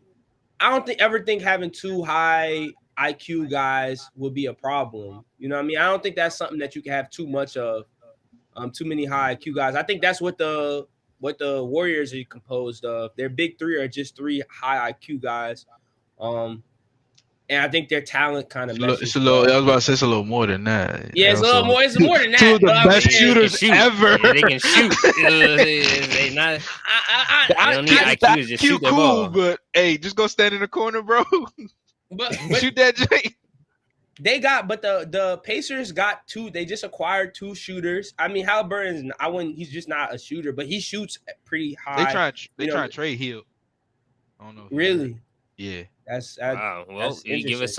I don't think ever think having two high IQ guys will be a problem. You know what I mean? I don't think that's something that you can have too much of. Too many high IQ guys. I think that's what the Warriors are composed of. Their big three are just three high IQ guys. And I think their talent kind of It's meshes a little. well. I was about to say it's a little more than that. Yeah, it's a little more. It's more than Two that. of the best shooters ever. Yeah, they can shoot. They not. They don't need IQ to just shoot the ball. But hey, just go stand in the corner, bro. But Shoot that J. they got, but the Pacers got two. They just acquired two shooters. I mean, Halliburton, he's just not a shooter, but he shoots pretty high. They try to trade Hill. I don't know. Really? Yeah. Wow. Well, that's you give us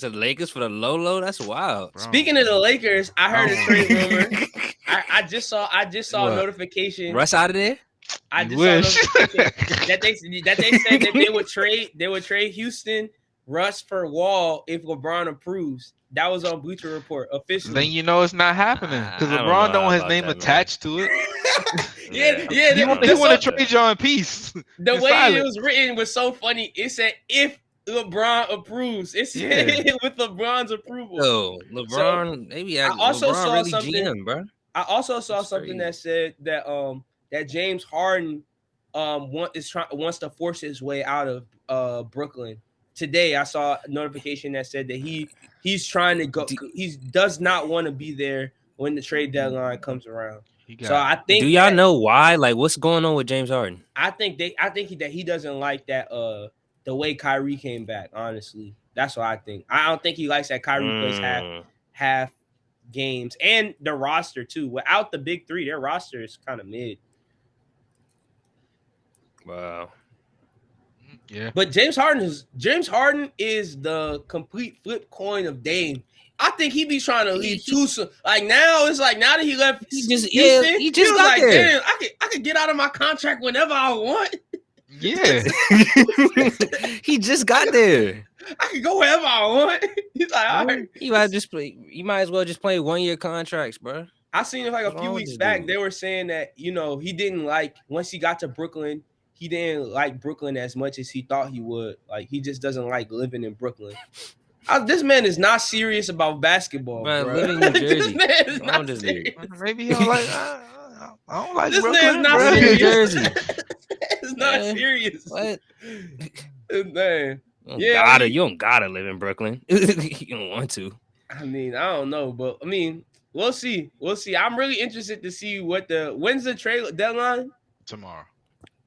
a Lakers for the low. That's wild. Bro. Speaking of the Lakers, I heard a trade rumor. I just saw a notification. Russ out of there? I just saw a notification that they said that they would trade Houston, Russ for Wall if LeBron approves. That was on Bleacher Report officially. Then you know it's not happening because LeBron don't want his name attached to it. yeah. He want to trade you in peace. The way it was written was so funny. It said if LeBron approves. It said with LeBron's approval. Oh, LeBron. Maybe I also LeBron saw really something. GM, bro. I also saw something that said that that James Harden wants to force his way out of Brooklyn. Today I saw a notification that said that he's trying to go. He does not want to be there when the trade deadline comes around. So I think. Do y'all know why? Like, what's going on with James Harden? I think that he doesn't like that the way Kyrie came back. Honestly, that's what I think. I don't think he likes that Kyrie plays half games and the roster too. Without the big three, their roster is kind of mid. Wow. Yeah. But James Harden is the complete flip coin of Dame. I think he be trying to leave too soon. Like now, it's like now that he left, he just got like, there. Damn, I could get out of my contract whenever I want. Yeah. He just got there. I can go wherever I want. He's like, all right. You might as well just play 1-year contracts, bro. I seen it like a few weeks back. They were saying that, he didn't like once he got to Brooklyn, he didn't like Brooklyn as much as he thought he would. Like he just doesn't like living in Brooklyn. This man is not serious about basketball, bro. Living in New Jersey. This man is not serious. Maybe he don't like. I don't like this Brooklyn. Man is not bro. serious. Jersey. It's not serious. What? Man. You don't gotta live in Brooklyn. You don't want to. I mean, I don't know, but I mean, we'll see. I'm really interested to see when's the trade deadline? Tomorrow.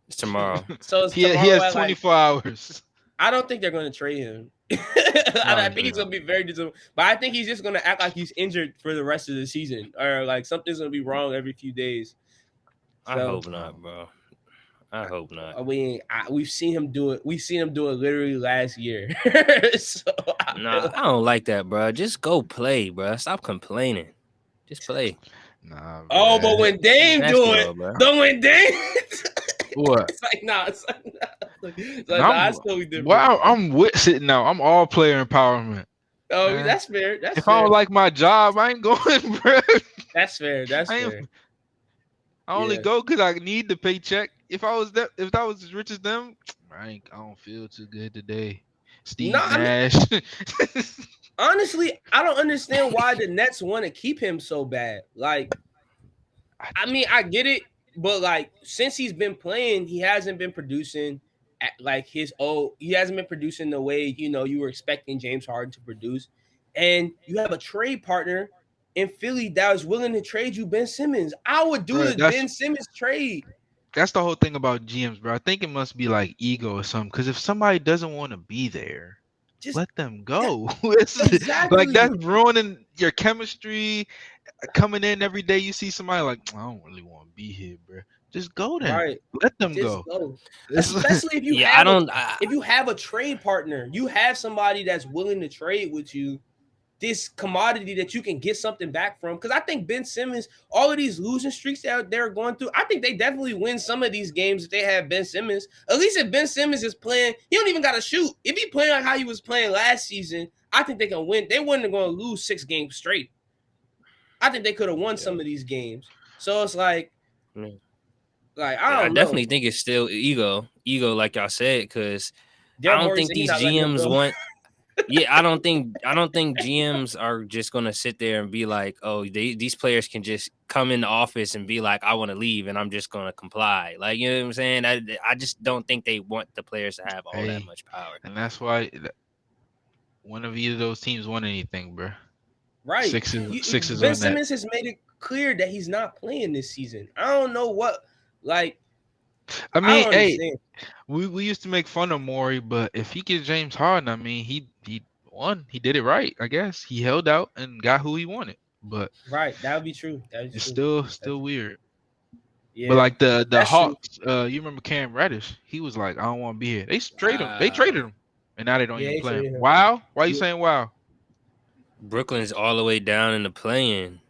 It's tomorrow. So he has 24 hours. I don't think they're going to trade him. I think he's going to be very disappointed. But I think he's just going to act like he's injured for the rest of the season, or like something's going to be wrong every few days. I hope not, bro. I hope not. I mean, we've seen him do it. We've seen him do it literally last year. I don't like that, bro. Just go play, bro. Stop complaining. Just play. Nah. Bro. Oh, but when Dame do it, when Dame. What? It's like, nah. That's totally different. Wow, I'm sitting now. I'm all player empowerment. Oh, that's fair. If I don't like my job, I ain't going, bro. That's fair. I only go because I need the paycheck. If I was as rich as them, I don't feel too good today. Steve Nash. Honestly, I don't understand why the Nets want to keep him so bad. Like, I mean, I get it. But like since he's been playing, he hasn't been producing at like he hasn't been producing the way you were expecting James Harden to produce. And you have a trade partner in Philly that was willing to trade you Ben Simmons. I would do the Ben Simmons trade. That's the whole thing about GMs, bro. I think it must be like ego or something. Because if somebody doesn't want to be there, just let them go. Exactly. Like that's ruining your chemistry. Coming in every day, you see somebody like, I don't really want to be here, bro. Just go there. Right. Let them go. Especially if you if you have a trade partner, you have somebody that's willing to trade with you. this commodity that you can get something back from. Because I think Ben Simmons, all of these losing streaks that they're going through, I think they definitely win some of these games if they have Ben Simmons. At least if Ben Simmons is playing, he don't even got to shoot. If he playing like how he was playing last season, I think they can win. They weren't going to lose 6 games straight. I think they could have won some of these games. So it's like I don't know. Definitely think it's still ego, like y'all said, because I don't think these GMs want. Yeah, I don't think GMs are just gonna sit there and be like, oh, these players can just come in the office and be like, I want to leave and I'm just gonna comply. Like, you know what I'm saying? I just don't think they want the players to have all that much power. And that's why one of either of those teams won anything, bro. Right. Sixes Ben on Simmons that. has made it clear that he's not playing this season. I don't know what, like. I mean, hey, we used to make fun of Morey, but if he gets James Harden, I mean, he won. He did it right, I guess. He held out and got who he wanted. But right, that would be true. It's still weird. Yeah. But like the Hawks, you remember Cam Reddish? He was like, I don't want to be here. They traded him. They traded him, and now they don't even play him. Wow, why are you saying wow? Brooklyn's all the way down in the play-in.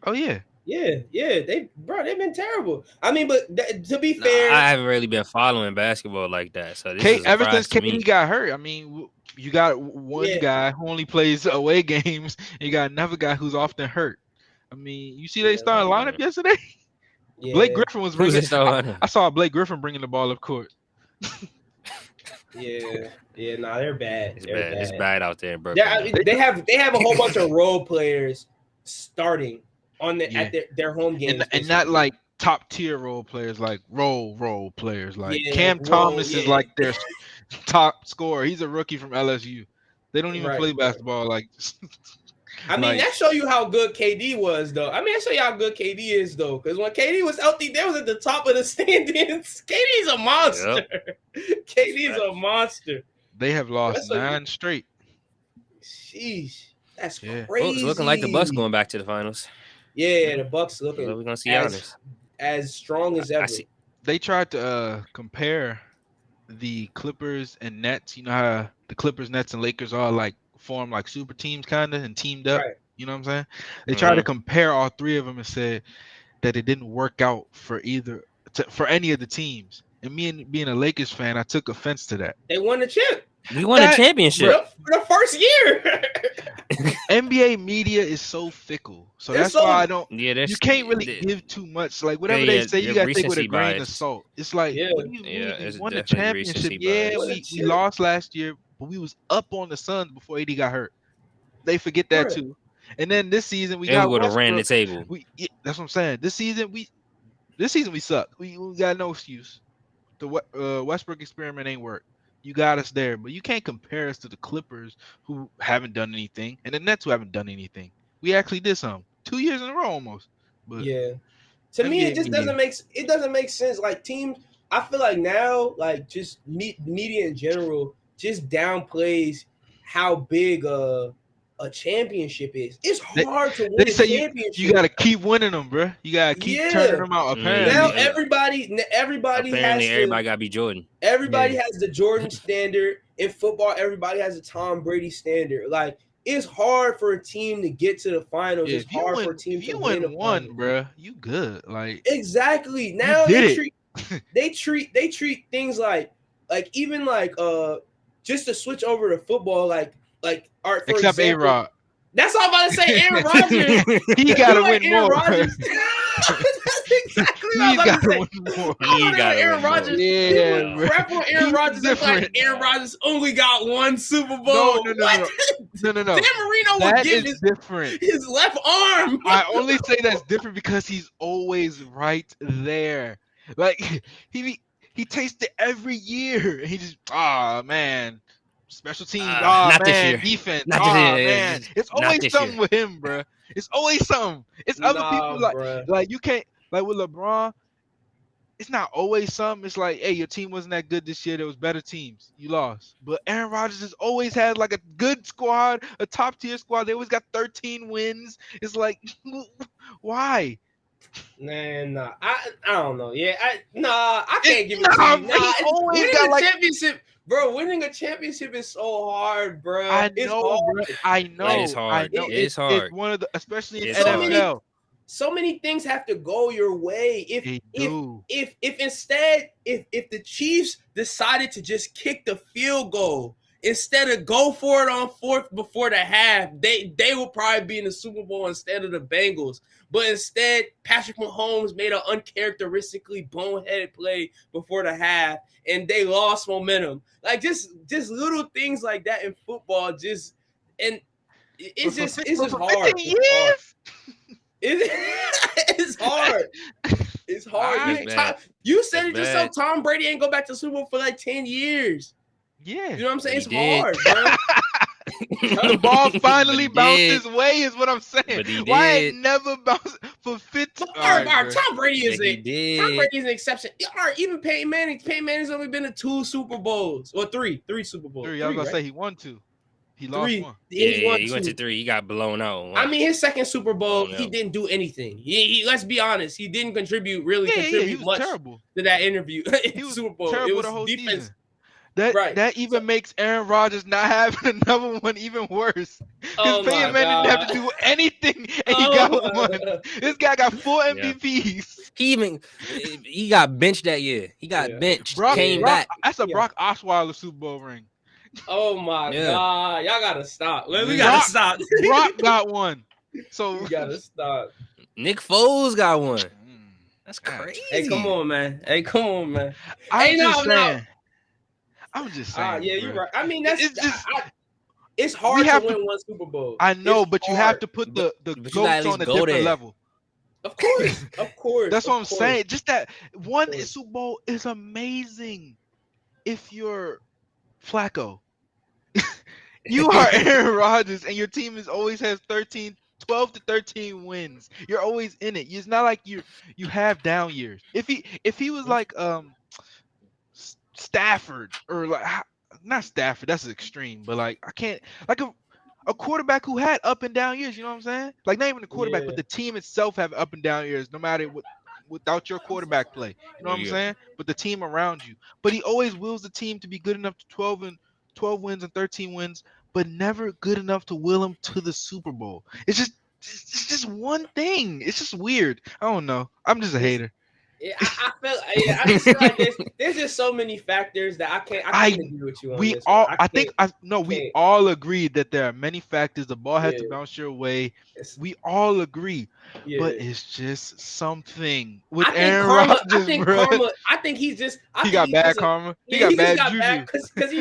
Oh yeah. Yeah, they've been terrible. I mean, but to be fair, I haven't really been following basketball like that. So this is ever since KD got hurt, I mean, you got one guy who only plays away games, and you got another guy who's often hurt. I mean, you see they started lineup yesterday. Yeah. Blake Griffin was bringing. I saw Blake Griffin bringing the ball up court. Nah, they're bad. It's bad out there, bro. They have a whole bunch of role players starting on at their home games, and not like top tier role players, like role players. Like Cam Thomas is like their top scorer. He's a rookie from LSU. They don't even play basketball like. I mean, that show you how good KD was, though. I mean, that show you how good KD is, though, because when KD was healthy, they was at the top of the standings. KD's a monster. Yep. KD's a monster. They have lost 9 straight. Sheesh, that's crazy. Well, it's looking like the Bucks going back to the finals. Yeah, the Bucks looking. So we're gonna see Giannis as strong as ever. They tried to compare the Clippers and Nets. You know how the Clippers, Nets, and Lakers all like form like super teams kind of and teamed up. Right. You know what I'm saying? They tried to compare all 3 of them and said that it didn't work out for any of the teams. And me being a Lakers fan, I took offense to that. They won the chip. We won a championship for the first year. NBA media is so fickle, so that's why I don't. Yeah, you can't really give too much. Like whatever they say, you gotta take with a grain of salt. It's like, what do you mean? We won the championship. Yeah, we lost last year, but we was up on the Suns before AD got hurt. They forget that too. And then this season we would have ran the table. That's what I'm saying. This season we suck. We got no excuse. The Westbrook experiment ain't work. You got us there, but you can't compare us to the Clippers who haven't done anything and the Nets who haven't done anything. We actually did some 2 years in a row almost. But to me, it just doesn't make sense. Like teams, I feel like now, like just media in general, just downplays how big a championship is. It's hard to win. They say you got to keep winning them, bro. You got to keep turning them out. Apparently, now everybody got to be Jordan. Everybody has the Jordan standard in football. Everybody has the Tom Brady standard. Like it's hard for a team to get to the finals. It's hard for a team to win one, bro. You good? Like exactly. Now they treat things like even like just to switch over to football like all right, except A-Rod. That's all I'm about to say. Aaron Rodgers. He got to win more. That's exactly what I'm about to say. He got Aaron Rodgers. Yeah, rap on Aaron Rodgers. It's like Aaron Rodgers only got 1 Super Bowl. No. Dan Marino would give his left arm. I only say that's different because he's always right there. Like he tastes it every year. He just man. Special teams, man, defense, man. It's always something with him, bro. It's always something. It's other people like you can't like with LeBron. It's not always something. It's like, hey, your team wasn't that good this year. There was better teams. You lost. But Aaron Rodgers has always had like a good squad, a top tier squad. They always got 13 wins. It's like, why? Man, nah, I don't know. Yeah, I can't give it to you. Nah, he always winning got a like championship, bro. Winning a championship is so hard, bro. I It's know, hard. bro. I It is know. I hard. know. It is It's hard. one of the, especially in It's hard. NFL. So many things have to go your way. They do. If instead if the Chiefs decided to just kick the field goal instead of go for it on fourth before the half, they will probably be in the Super Bowl instead of the Bengals. But instead, Patrick Mahomes made an uncharacteristically boneheaded play before the half, and they lost momentum. Like just little things like that in football. It's just hard. 15 years. It's hard. It's hard. Right. You said it yourself. Tom Brady ain't go back to the Super Bowl for like 10 years. Yeah. You know what I'm saying? It's did. hard, bro. The ball finally bounced his way, is what I'm saying. Why it never bounced for 15? Tom Brady is Tom Brady is an exception. All right, even Peyton Manning. Peyton Manning's only been to 2 Super Bowls or 3 Super Bowls. I was gonna say he won 2. He lost 1. He went to 3. He got blown out. I mean, his second Super Bowl, he didn't do anything. He let's be honest, he didn't contribute much terrible to that interview. He was Super Bowl. terrible It was the whole defense. season. That even makes Aaron Rodgers not having another one even worse. Because Peyton Manning didn't have to do anything, and he got one. This guy got 4 MVPs. He got benched that year. He got benched. Came back. That's a Brock Osweiler Super Bowl ring. Oh my God, y'all gotta stop. We gotta stop. Brock got one, so we gotta stop. Nick Foles got one. That's crazy. Hey, come on, man. I'm just saying. Yeah, you're right. I mean, it's hard to win one Super Bowl. I know, but you have to put the goats on a different level. Of course. That's what I'm saying. Just that one Super Bowl is amazing. If you're Flacco, you are Aaron Rodgers, and your team always has 12 to 13 wins. You're always in it. It's not like you have down years. If he was like Stafford or like not Stafford, that's extreme, but like I can't like a quarterback who had up and down years. You know what I'm saying? Like not even the quarterback, but the team itself have up and down years, no matter what. Without your quarterback play, you know what I'm saying? But the team around you. But he always wills the team to be good enough to 12 wins and 13 wins, but never good enough to will him to the Super Bowl. It's just one thing. It's just weird. I don't know. I'm just a hater. Yeah, I just feel like there's just so many factors that I can't agree with you on. We all agree that there are many factors. The ball has to bounce your way. We all agree, but it's just something with Aaron Rodgers, bro. I think he's just. He got bad karma. He got bad juju. Because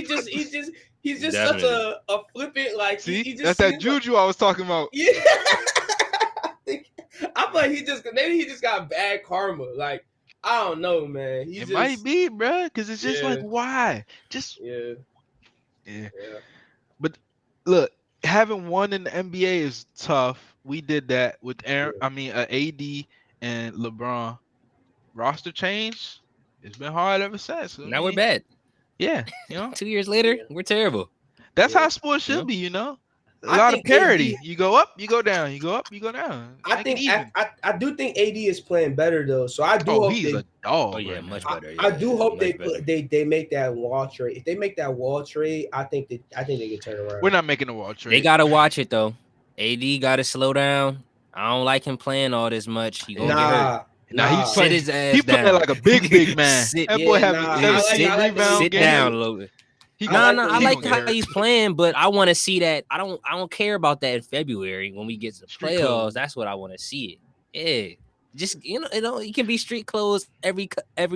he's just such a flippant like. See, that's that juju I was talking about. Yeah. I feel like maybe he just got bad karma. Like I don't know, man. It might be, bro, because it's just like why? Just yeah. But look, having one in the NBA is tough. We did that with AD and LeBron. Roster change. It's been hard ever since. Now we're bad. Yeah, 2 years later, we're terrible. That's how sports should be, A lot of parity. You go up, you go down. You go up, you go down. I do think AD is playing better though. So I do hope he's a dog. Oh yeah, much better. I do hope they make that wall trade. If they make that wall trade, I think they can turn around. We're not making a wall trade. They gotta watch it though. AD gotta slow down. I don't like him playing all this much. He gonna get hurt. He's playing his ass He's playing down. like a big man. That boy having 7 rebounds. Sit down a little bit. I like how he's playing, but I want to see that. I don't care about that in February when we get to the playoffs. That's what I want to see it. Yeah, just it can be street clothes every other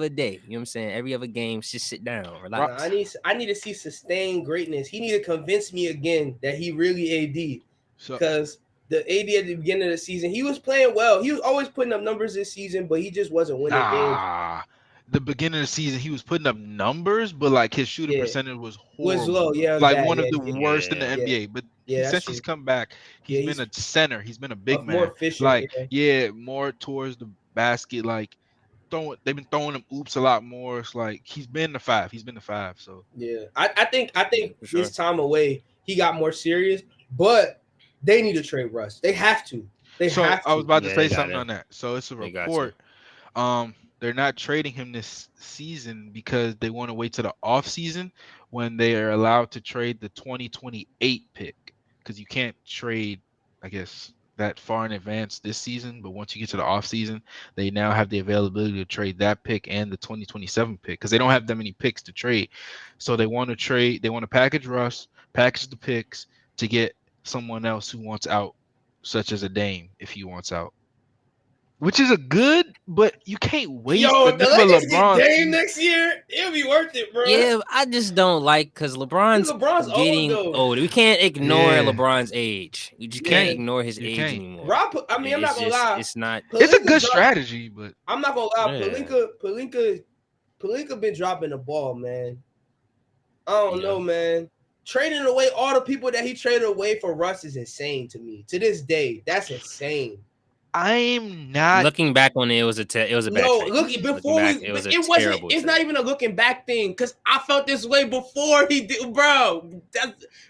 day. You know what I'm saying? Every other game, just sit down, relax. I need to see sustained greatness. He need to convince me again that he really AD. Because the AD at the beginning of the season, he was playing well. He was always putting up numbers this season, but he just wasn't winning games. The beginning of the season, he was putting up numbers, but like his shooting percentage was horrible. Was low, like one of the worst in the NBA. But since he's come back, he's been a center. He's been a big man. More efficient, like more towards the basket. Like they've been throwing him oops a lot more. It's like he's been the 5. So I think this time away he got more serious, but they need to trade Russ. They have to. They So have I was to. about to Yeah, say they got something him. on that. So it's a They got to. report. They're not trading him this season because they want to wait to the off season when they are allowed to trade the 2028 pick, because you can't trade, I guess, that far in advance this season. But once you get to the off season, they now have the availability to trade that pick and the 2027 pick, because they don't have that many picks to trade. So they want to trade. They want to package Russ, package the picks to get someone else who wants out, such as a Dame if he wants out. Which is a good, but you can't waste Yo, if the another Lakers get LeBron Dame piece. next year, it'll be worth it, bro. Yeah, I just don't like because LeBron's LeBron's old getting though. old. We can't ignore Yeah, LeBron's age. You just you can't can't. Yeah. ignore his You age can't. anymore. Rob, I mean, I'm not It's gonna just, lie. it's not. It's a Pelinka good drop. strategy, but I'm not gonna lie. Yeah. Pelinka been dropping the ball, man. I don't Yeah. know, man. Trading away all the people that he traded away for Russ is insane to me. To this day, that's insane. I'm not. Looking back on it, it was a bad No, trade. look, Looking before back, we, it but was a it wasn't. terrible It's trade. not even a looking back thing because I felt this way before he did, bro.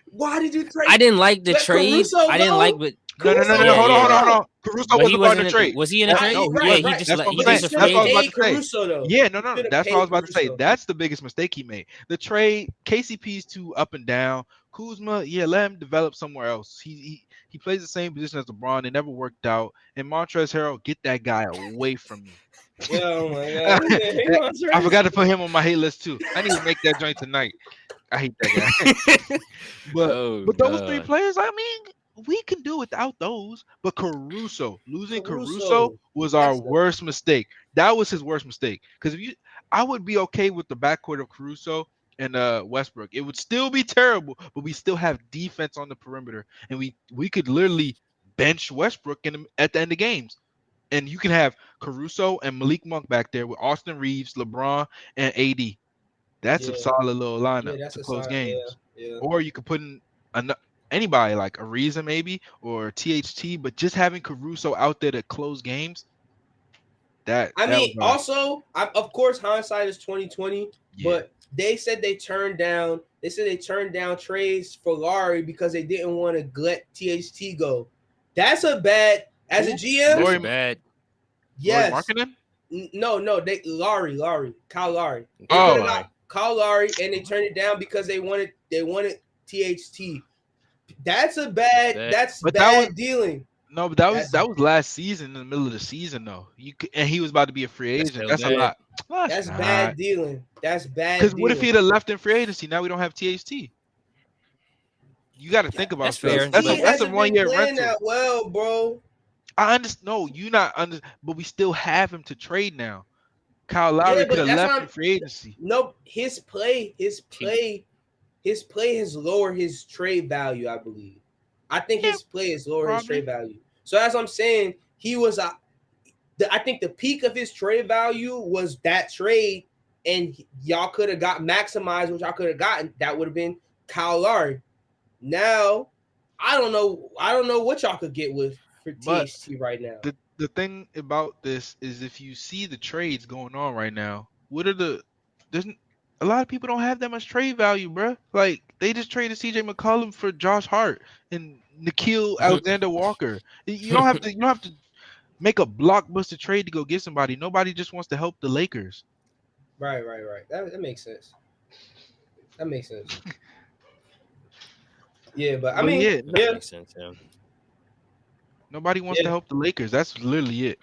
Why did you trade? I didn't like the Let trade. Caruso I didn't go? like, but No. Yeah, Hold on, yeah. hold on. Caruso but he wasn't part of wasn't. the trade. Was he in a trade? No, he Yeah, wasn't. he just That's what I'm he saying. just a That's free what I was about agent. to say. Caruso though. Yeah, no. Should've That's what I paid was about to say. Caruso. That's the biggest mistake he made. The trade, KCP's too up and down. Kuzma, yeah, let him develop somewhere else. He plays the same position as LeBron. It never worked out. And Montrezl Harrell, get that guy away from me. Oh my god. I forgot to put him on my hate list too. I need to make that joint tonight. I hate that guy. but those three God. players, I mean, we can do without those. But losing Caruso Caruso. was our That's the- worst mistake. That was his worst mistake. Because I would be okay with the backcourt of Caruso and Westbrook. It would still be terrible, but we still have defense on the perimeter, and we could literally bench Westbrook at the end of games. And you can have Caruso and Malik Monk back there with Austin Reeves, LeBron, and AD. That's a Yeah. solid little Yeah, lineup that's to a close sign. games. Yeah. Or you could put in anybody like Ariza maybe or THT, but just having Caruso out there to close games, that I was of course, hindsight is 2020, yeah. but they said they turned down. They said they turned down trades for Larry because they didn't want to let THT go. That's a bad as a GM. Laurie, Bad. Yes. Markkinen? No. They Kyle Lowry. They Oh. could have got Kyle Lowry, and they turned it down because they wanted THT. That's a bad. That's But bad dealing. No, but that was last season, in the middle of the season though. And he was about to be a free agent. That's a lot. That's bad dealing. That's bad. Because what if he'd have left in free agency? Now we don't have THT. You got to think about That's that. fair. That's a 1 year rental. That well, bro. I understand. No, you not under, but we still have him to trade now. Kyle Lowry could have left in free agency. Nope, his play has lowered his trade value. I believe. I think his play has lowered his trade value. So as I'm saying, he was I think the peak of his trade value was that trade, and y'all could have got maximized what y'all could have gotten. That would have been Kyle Lowry. Now, I don't know what y'all could get for THT right now. The thing about this is, if you see the trades going on right now, there's a lot of people don't have that much trade value, bro. Like, they just traded CJ McCollum for Josh Hart and Nickeil Alexander-Walker. You don't have to make a blockbuster trade to go get somebody. Nobody just wants to help the Lakers. Right. That makes sense. Yeah, but I mean, that makes sense. Yeah. Nobody wants to help the Lakers. That's literally it.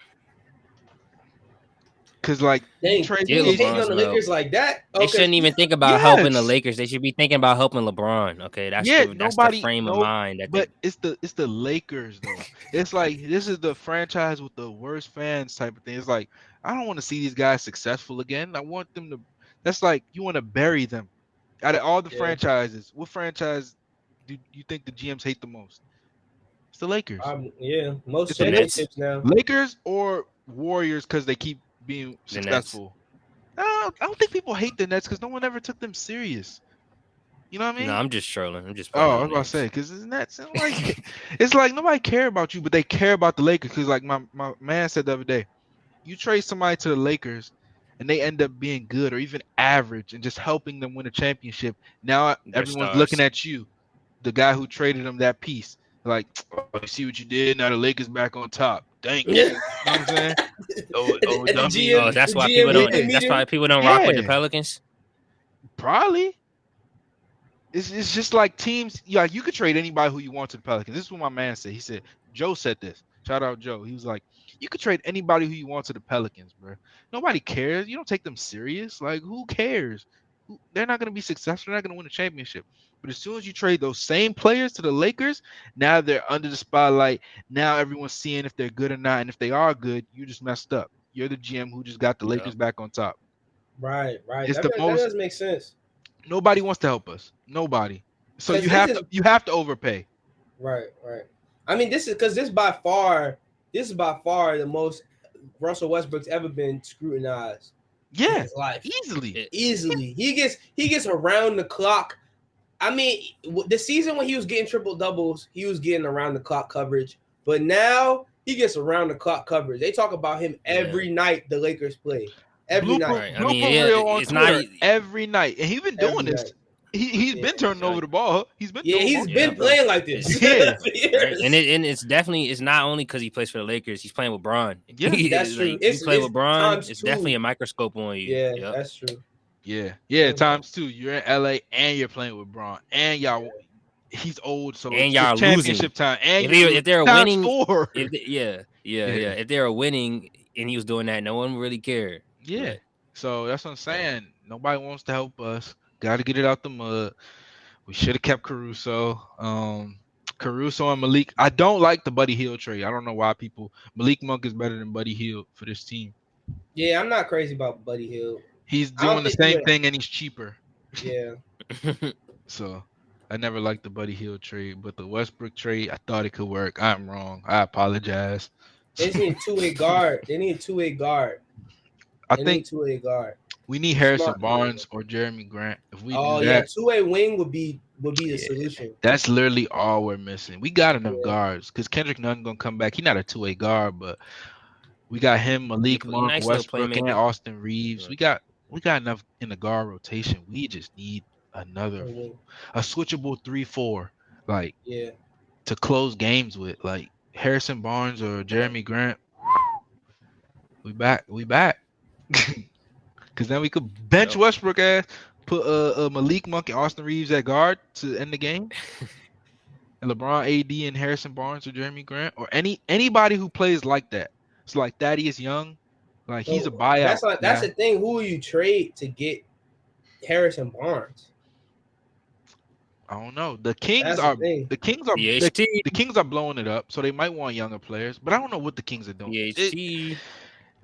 Because, like, trade on the Lakers like that. Okay. They shouldn't even think about helping the Lakers. They should be thinking about helping LeBron. Okay, that's the frame of mind. It's the Lakers though. It's like, this is the franchise with the worst fans type of thing. It's like, I don't want to see these guys successful again. I want them to. That's like, you want to bury them. Out of all the franchises, what franchise do you think the GMs hate the most? It's the Lakers. Most championships now. Lakers or Warriors, because they keep being successful. I don't think people hate the Nets because no one ever took them serious. You know what I mean? No, I'm just trolling. I was about to say, because the Nets, it's like nobody care about you, but they care about the Lakers. Because, like, my man said the other day, you trade somebody to the Lakers and they end up being good or even average and just helping them win a championship. Now everyone's looking at you, the guy who traded them that piece. Like, oh, you see what you did? Now the Lakers back on top. Thank you. You know what I'm saying? Oh, At the dummy. GM, Oh, that's the why GM people don't. media That's meeting. why people don't rock with the Yeah, Pelicans. probably. It's just like teams. Yeah, you could trade anybody who you want to the Pelicans. This is what my man said. He said Joe said this. Shout out Joe. He was like, you could trade anybody who you want to the Pelicans, bro. Nobody cares. You don't take them serious. Like, who cares? They're not going to be successful. They're not going to win a championship. But as soon as you trade those same players to the Lakers, now they're under the spotlight. Now everyone's seeing if they're good or not. And if they are good, you just messed up. You're the GM who just got the Yeah. Lakers back on top. Right. It's That the most. does make sense. Nobody wants to help us. Nobody. So Because you have to overpay. right. I mean, this is by far the most Russell Westbrook's ever been scrutinized in Yeah, his life. easily. Easily, he gets around the clock. I mean, the season when he was getting triple doubles, he was getting around the clock coverage. But now he gets around the clock coverage. They talk about him every night the Lakers play. Every night. Right. I mean, Blooper reel on it's not. Twitter every night, and he's been doing Every this. night. He's been turning over the ball. He's been Yeah, throwing he's more been stuff. playing like this. Yeah. For years. Right. And it's not only because he plays for the Lakers. He's playing with Bron. Yeah, that's true. Like, you play with Bron, it's two. definitely a microscope on you. Yeah, Yep. that's true. Yeah. Times two. You're in LA and you're playing with Braun, and y'all. He's old, so And it's y'all championship losing. time. And If they're times winning, 4. yeah. If they're winning and he was doing that, no one really cared. Yeah. But, So that's what I'm saying. Nobody wants to help us. Got to get it out the mud. We should have kept Caruso. Caruso and Malik. I don't like the Buddy Hield trade. I don't know why Malik Monk is better than Buddy Hield for this team. Yeah, I'm not crazy about Buddy Hield. He's doing the same thing and he's cheaper. Yeah. So I never liked the Buddy Hield trade, but the Westbrook trade, I thought it could work. I'm wrong. I apologize. They just need a two-way guard. They need a two-way guard. I think two-way guard. we need Harrison Barnes or Jeremy Grant. If we do that, yeah, two-way wing would be the solution. That's literally all we're missing. We got enough guards because Kendrick Nunn gonna come back. He's not a two-way guard, but we got him, Malik Monk, nice Westbrook, and Austin Reeves. Right. We got enough in the guard rotation. We just need a switchable 3-4, like to close games with, like Harrison Barnes or Jeremy Grant. We back. Because then we could bench Westbrook ass, put Malik Monk and Austin Reeves at guard to end the game, and LeBron, AD, and Harrison Barnes or Jeremy Grant or anybody who plays like that. So like Thaddeus Young, like he's a buyout. That's the thing. Who will you trade to get Harrison Barnes? I don't know. The Kings are blowing it up, so they might want younger players. But I don't know what the Kings are doing.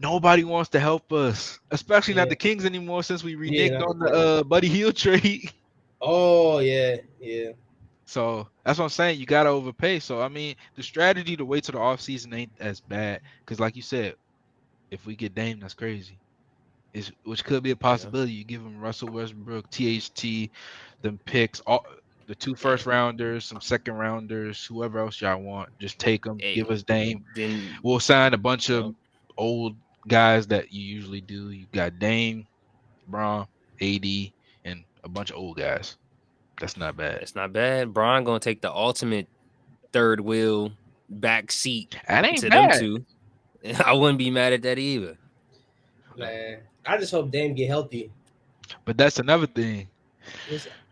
Nobody wants to help us, especially not the Kings anymore since we reneged on the Buddy Hield trade. Oh yeah. So that's what I'm saying. You gotta overpay. So I mean, the strategy to wait till the offseason ain't as bad because, like you said, if we get Dame, that's crazy. Which could be a possibility. You give him Russell Westbrook, THT, them picks, all the 2 first rounders, some second rounders, whoever else y'all want. Just take them. Give us Dame. Then we'll sign a bunch of old guys that you usually do. You got Dame, Bron, AD, and a bunch of old guys. That's not bad. It's not bad. Bron gonna take the ultimate third wheel back seat to them two. I wouldn't be mad at that either. Man, I just hope Dame get healthy. But that's another thing.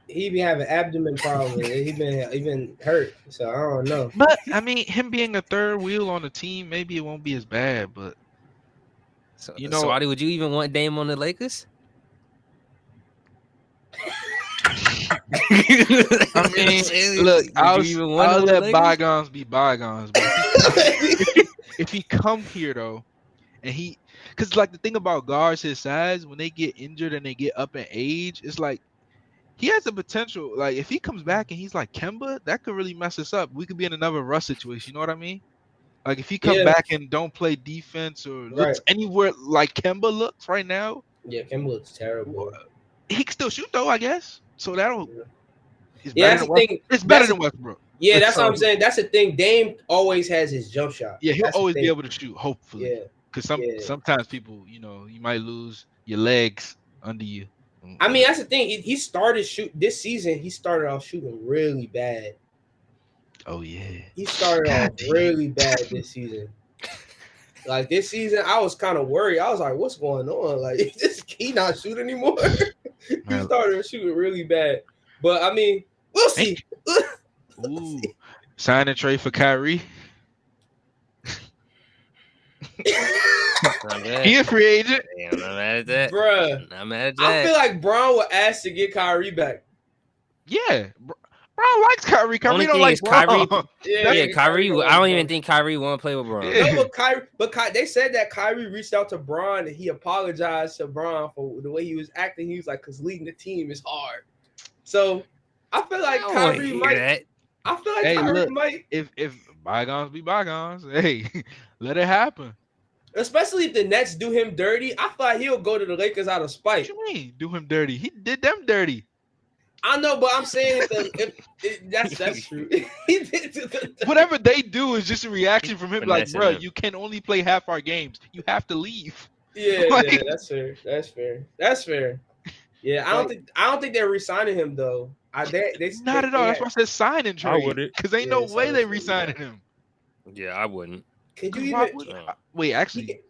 He be having abdomen problems. he been hurt, so I don't know. But I mean, him being a third wheel on the team, maybe it won't be as bad. But Swaty, would you even want Dame on the Lakers? I mean, look, I'll let bygones be bygones. But if he come here though, and because like the thing about guards his size, when they get injured and they get up in age, it's like he has the potential. Like if he comes back and he's like Kemba, that could really mess us up. We could be in another Russ situation. You know what I mean? Like if he come back and don't play defense or looks anywhere like Kemba looks right now. Yeah, Kemba looks terrible. He can still shoot though, I guess. So that'll. That's the thing. It's better than Westbrook. Yeah, that's what I'm saying. That's the thing. Dame always has his jump shot. Yeah, he'll always be able to shoot. Hopefully. Yeah. Because sometimes people, you might lose your legs under you. I mean, that's the thing. He started this season. He started off shooting really bad. Oh yeah. He started off really bad this season. Like this season, I was kind of worried. I was like, "What's going on? Like, he not shooting anymore?" He started shooting really bad. But I mean, we'll see. Ooh, sign and trade for Kyrie. He a free agent. Yeah, I'm not mad at that. Bruh. Not mad at that. I feel like Braun would ask to get Kyrie back. Yeah. Braun likes Kyrie. Kyrie Only don't thing like is Braun. Kyrie. Kyrie. I don't even think Kyrie want to play with Braun. No, but they said that Kyrie reached out to Braun and he apologized to Braun for the way he was acting. He was like, "Cause leading the team is hard." So I feel like Kyrie might. I feel like Kyrie might. If bygones be bygones, hey, let it happen. Especially if the Nets do him dirty, I feel like he'll go to the Lakers out of spite. What you mean, do him dirty? He did them dirty. I know, but I'm saying that's true. Whatever they do is just a reaction from him. Like, bro, you can only play half our games. You have to leave. Yeah, yeah, that's fair. That's fair. Yeah, I don't think they're re-signing him though. They not at all. That's why I said sign and trade. Because ain't no way they re-signing him. Yeah, I wouldn't. Could you even wait? Actually, he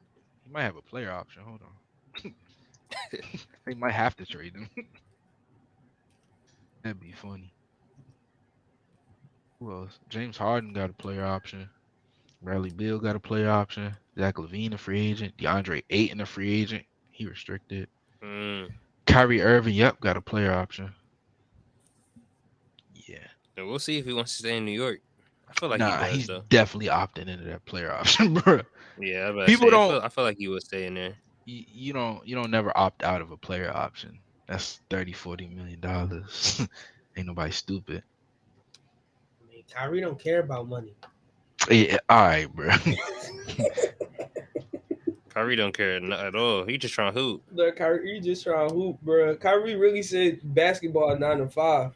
might have a player option. Hold on. They might have to trade him. That'd be funny. Who else? James Harden got a player option. Bradley Beal got a player option. Zach LaVine a free agent. DeAndre Ayton a free agent. He restricted. Kyrie Irving, got a player option. Yeah. And we'll see if he wants to stay in New York. I feel like he's definitely opting into that player option, bro. Yeah, people don't. I feel like he would stay in there. You don't never opt out of a player option. That's $30-40 million. Ain't nobody stupid. I mean, Kyrie don't care about money. Yeah, all right, bro. Kyrie don't care at all. He just trying to hoop. Look, Kyrie, he just trying to hoop, bro. Kyrie really said basketball at 9 to 5.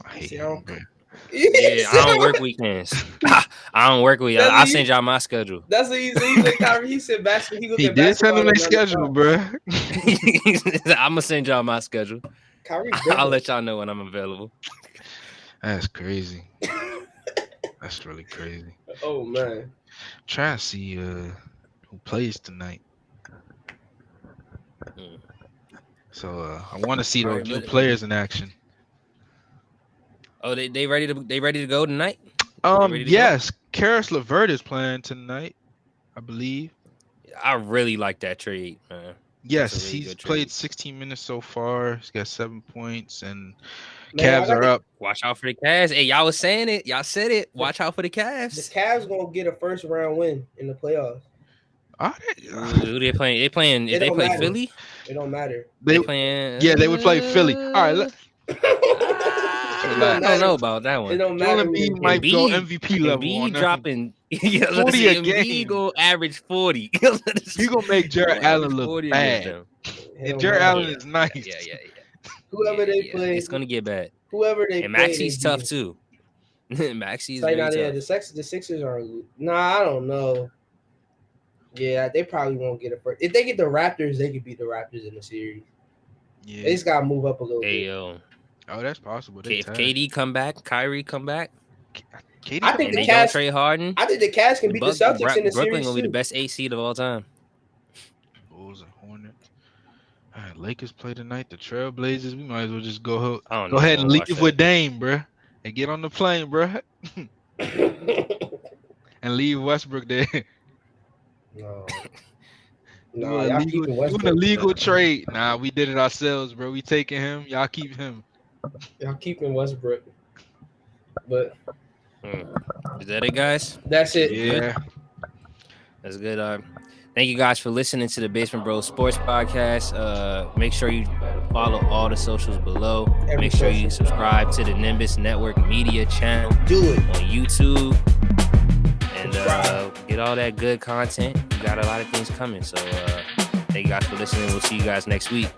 I hate him, bro. Yeah, I don't work weekends. I don't work weekends. I'll send y'all my schedule. That's what he said. Kyrie, he said basketball. He did send him their schedule, bro. I'm gonna send y'all my schedule. Kyrie, I'll let y'all know when I'm available. That's crazy. That's really crazy. Oh man. Trying to see who plays tonight. So I want to see those new players in action. Oh, they ready to go tonight? Yes, Karis LeVert is playing tonight, I believe. I really like that trade, man. Yes, he's played 16 minutes so far. He's got 7 points, and Cavs are up. Watch out for the Cavs. Hey, y'all was saying it. Y'all said it. Watch out for the Cavs. The Cavs gonna get a first round win in the playoffs. Who they playing? They playing. If they play Philly, it don't matter. They playing. Yeah, they would play Philly. All right. I don't know about that one. It don't matter. Embiid might go MVP level. Embiid dropping 40 a game. Embiid go average 40. He gonna make Jared Allen look bad. And Jared Allen is nice. Yeah. Whoever they play, it's gonna get bad. Whoever they and play, Maxi's tough too. Maxi's very tough. Yeah, the Sixers are. Nah, I don't know. Yeah, they probably won't get a first. If they get the Raptors, they could beat the Raptors in the series. Yeah, they just gotta move up a little bit. Oh, that's possible. If KD come back, Kyrie come back. I think they don't trade Harden. I think the Cavs can beat the Celtics in the series. Brooklyn will be the best 8 seed of all time. Bulls and Hornets. All right, Lakers play tonight. The Trailblazers. We might as well just go ahead and leave with Dame, bro, and get on the plane, bro, and leave Westbrook there. No, y'all keeping Westbrook. Doing a legal trade. Nah, we did it ourselves, bro. We taking him. Y'all keep him. Y'all keeping Westbrook. But is that it, guys? That's it. Yeah. That's good. Thank you guys for listening to the Basement Bros Sports Podcast. Make sure you follow all the socials below. Make sure you subscribe to the Nimbus Network Media channel. Do it on YouTube. And get all that good content. We got a lot of things coming. So thank you guys for listening. We'll see you guys next week.